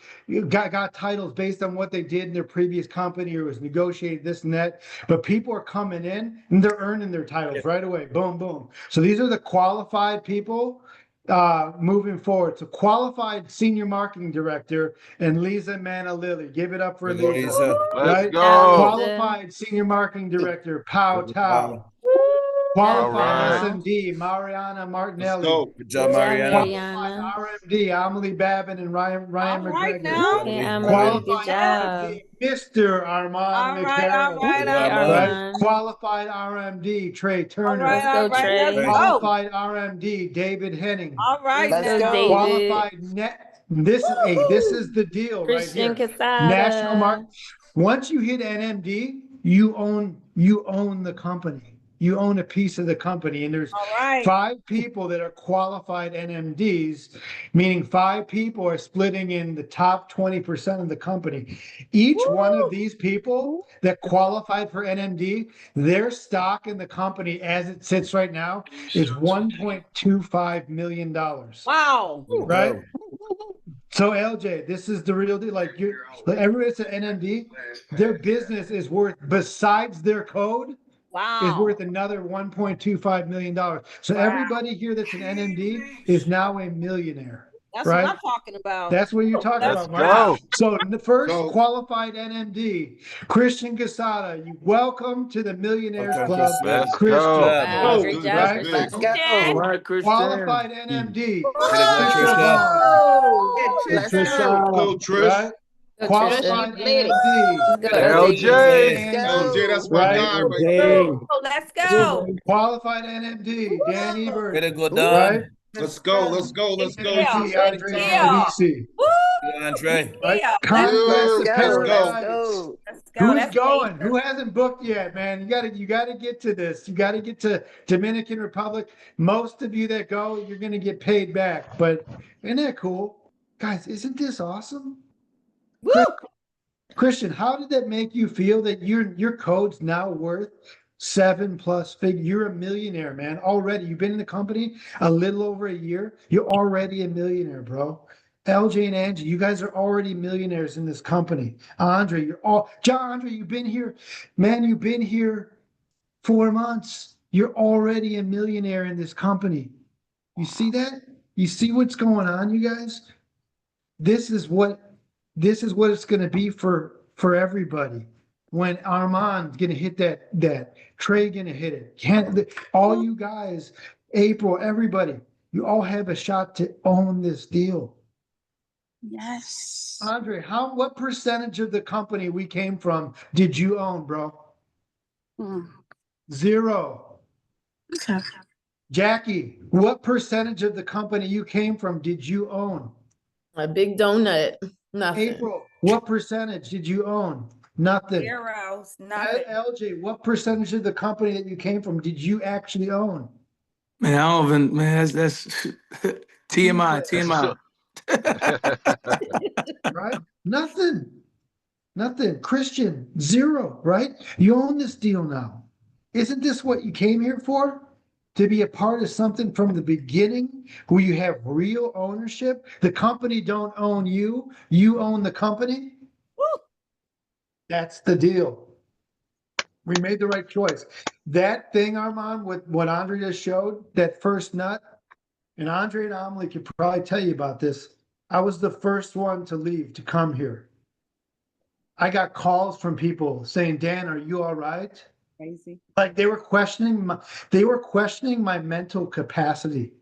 got titles based on what they did in their previous company or was negotiated this and that, but people are coming in and they're earning their titles right away. Boom, boom. So these are the qualified people moving forward. So qualified senior marketing director and Lisa Manalili. Give it up for Lisa. Let's Right? go. Qualified senior marketing director, Pow Tao. Qualified All right. SMD, Mariana Martinelli. Let's go. Good job, Mariana. Qualified RMD, Amelie Babin and Ryan McGregor. Okay, Amelie. Qualified Good job. RMD, Mr. Armand McCarroll. Okay, Right? Armand. Qualified RMD, Trey Turner. Let's go, Trey. Qualified RMD, David Henning. Let's Let's go, go. David. Qualified net. This is the deal Christian right here. Casada. National market. Once you hit NMD, you own the company. You own a piece of the company, and there's 5 people that are qualified NMDs, meaning 5 people are splitting in the top 20% of the company. Each one of these people that qualified for NMD, their stock in the company as it sits right now is $1.25 million. Wow. Right? So LJ, this is the real deal. Like everybody that's an NMD, their business is worth, besides their code, is worth another $1.25 million. So everybody here that's an NMD is now a millionaire. That's right? what I'm talking about. That's what you're talking Let's about, right? go. So the first Go. qualified NMD, Christian Casada, you welcome to the Millionaires Club. Let's Christian. go. Wow, great job, Right? Christian. Let's go. All right, Christian. Qualified NMD. Let's Trisha. go, Go, Trish. Right? Qualified Lady. NMD. Go, LJ. Let's LJ, go. that's my Right? guy right there. Let's go. Qualified NMD, Dan Ebert. Way to go, Right? Don. Let's go. Let's go. Let's go. NMD, Good Andre deal. Genovesi. Woo! Good, Andre. Right? Yeah, Conquest Let's of go. let's Paradise. go. Let's go. Who's That's going? major. Who hasn't booked yet, man? You gotta get to this. You gotta get to Dominican Republic. Most of you that go, you're gonna get paid back. But isn't that cool? Guys, isn't this awesome? Woo! Christian, how did that make you feel that your code's now worth 7+ figure? You're a millionaire, man. Already. You've been in the company a little over a year. You're already a millionaire, bro. LJ and Angie, you guys are already millionaires in this company. Andre, John Andre, you've been here, man, you've been here 4 months. You're already a millionaire in this company. You see that? You see what's going on, you guys? This is what it's going to be for everybody. When Armand's going to hit that Trey going to hit it. All you guys, April, everybody, you all have a shot to own this deal. Yes. Andre, what percentage of the company we came from did you own, bro? 0. Okay. Jackie, what percentage of the company you came from did you own? A big donut. Nothing. April, what percentage did you own? Nothing. Zeros. Nothing. LJ, what percentage of the company that you came from did you actually own? Man, I don't even, man, that's TMI, TMI. Right? Nothing. Christian, 0, right? You own this deal now. Isn't this what you came here for? To be a part of something from the beginning where you have real ownership? The company don't own you. You own the company. Woo! That's the deal. We made the right choice. That thing, Armand, with what Andre just showed, that first nut, and Andre and Amelie could probably tell you about this. I was the first one to leave to come here. I got calls from people saying, Dan, are you all right? Crazy. Like they were questioning my mental capacity.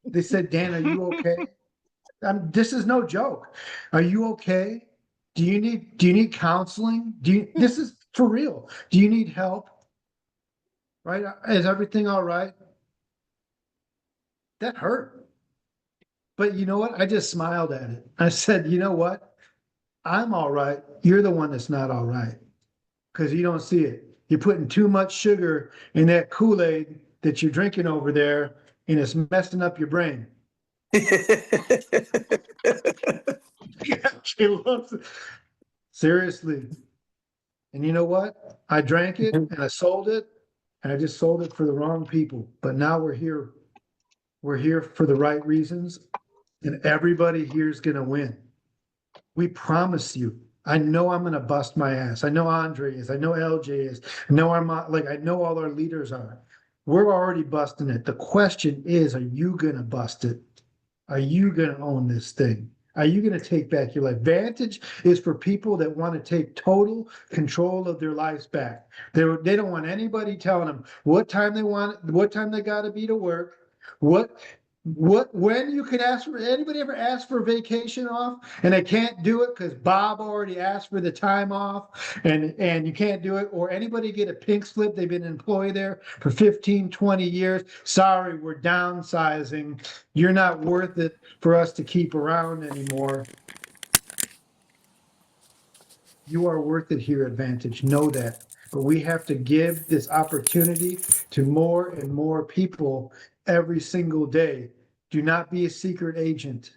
They said, Dan, are you okay? This is no joke. Are you okay? Do you need counseling? This is for real. Do you need help? Right? Is everything all right? That hurt. But you know what? I just smiled at it. I said, you know what? I'm all right. You're the one that's not all right because you don't see it. You're putting too much sugar in that Kool-Aid that you're drinking over there, and it's messing up your brain. She loves it. Seriously. And you know what? I drank it and I sold it, and I just sold it for the wrong people. But now we're here. We're here for the right reasons, and everybody here is going to win. We promise you. I know I'm going to bust my ass. I know Andre is. I know LJ is. I know I know all our leaders are. We're already busting it. The question is, are you going to bust it? Are you going to own this thing? Are you going to take back your life? Vantage is for people that want to take total control of their lives back. They don't want anybody telling them what time they got to be to work, when you can ask for. Anybody ever ask for vacation off and they can't do it because Bob already asked for the time off and you can't do it? Or anybody get a pink slip? They've been an employee there for 15, 20 years. Sorry, we're downsizing. You're not worth it for us to keep around anymore. You are worth it here at Vantage. Know that. But we have to give this opportunity to more and more people every single day. Do not be a secret agent.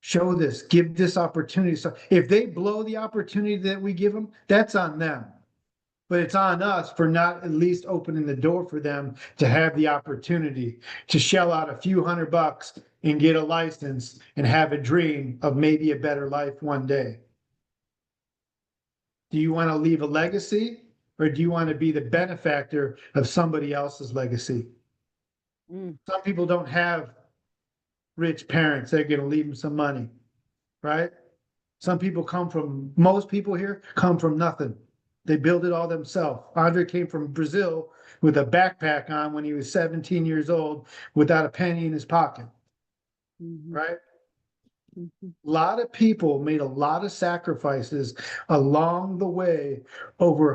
Show this, give this opportunity. So if they blow the opportunity that we give them, that's on them. But it's on us for not at least opening the door for them to have the opportunity to shell out a few $100 and get a license and have a dream of maybe a better life one day. Do you want to leave a legacy, or do you want to be the benefactor of somebody else's legacy? Some people don't have rich parents. They're going to leave them some money, right? Most people here come from nothing. They build it all themselves. Andre came from Brazil with a backpack on when he was 17 years old without a penny in his pocket, right? A lot of people made a lot of sacrifices along the way over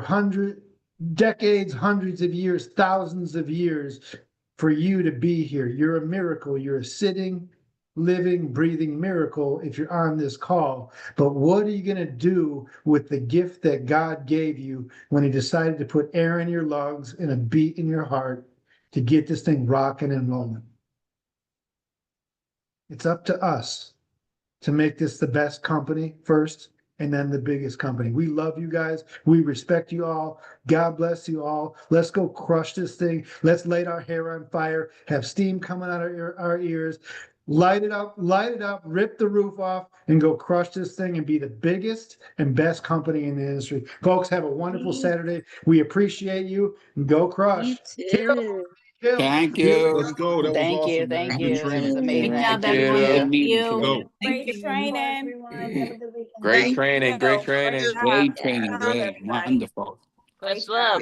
decades, hundreds of years, thousands of years for you to be here. You're a miracle. You're a sitting, living, breathing miracle if you're on this call. But what are you going to do with the gift that God gave you when he decided to put air in your lungs and a beat in your heart to get this thing rocking and rolling? It's up to us to make this the best company first and then the biggest company. We love you guys. We respect you all. God bless you all. Let's go crush this thing. Let's light our hair on fire, have steam coming out of our ears, light it up, rip the roof off, and go crush this thing and be the biggest and best company in the industry. Folks, have a wonderful Saturday. We appreciate you. Go crush. too. Kill. Thank you. Let's go. That was Thank you. awesome, man. Thank Good you. That training. was amazing. Great job, Thank everyone. you. Thank You. you. Go. Thank Great you. training. Have a good weekend. Great Thank training. you. Great training. Great job. Great Good training. job, Great. everybody. Wonderful. Great job.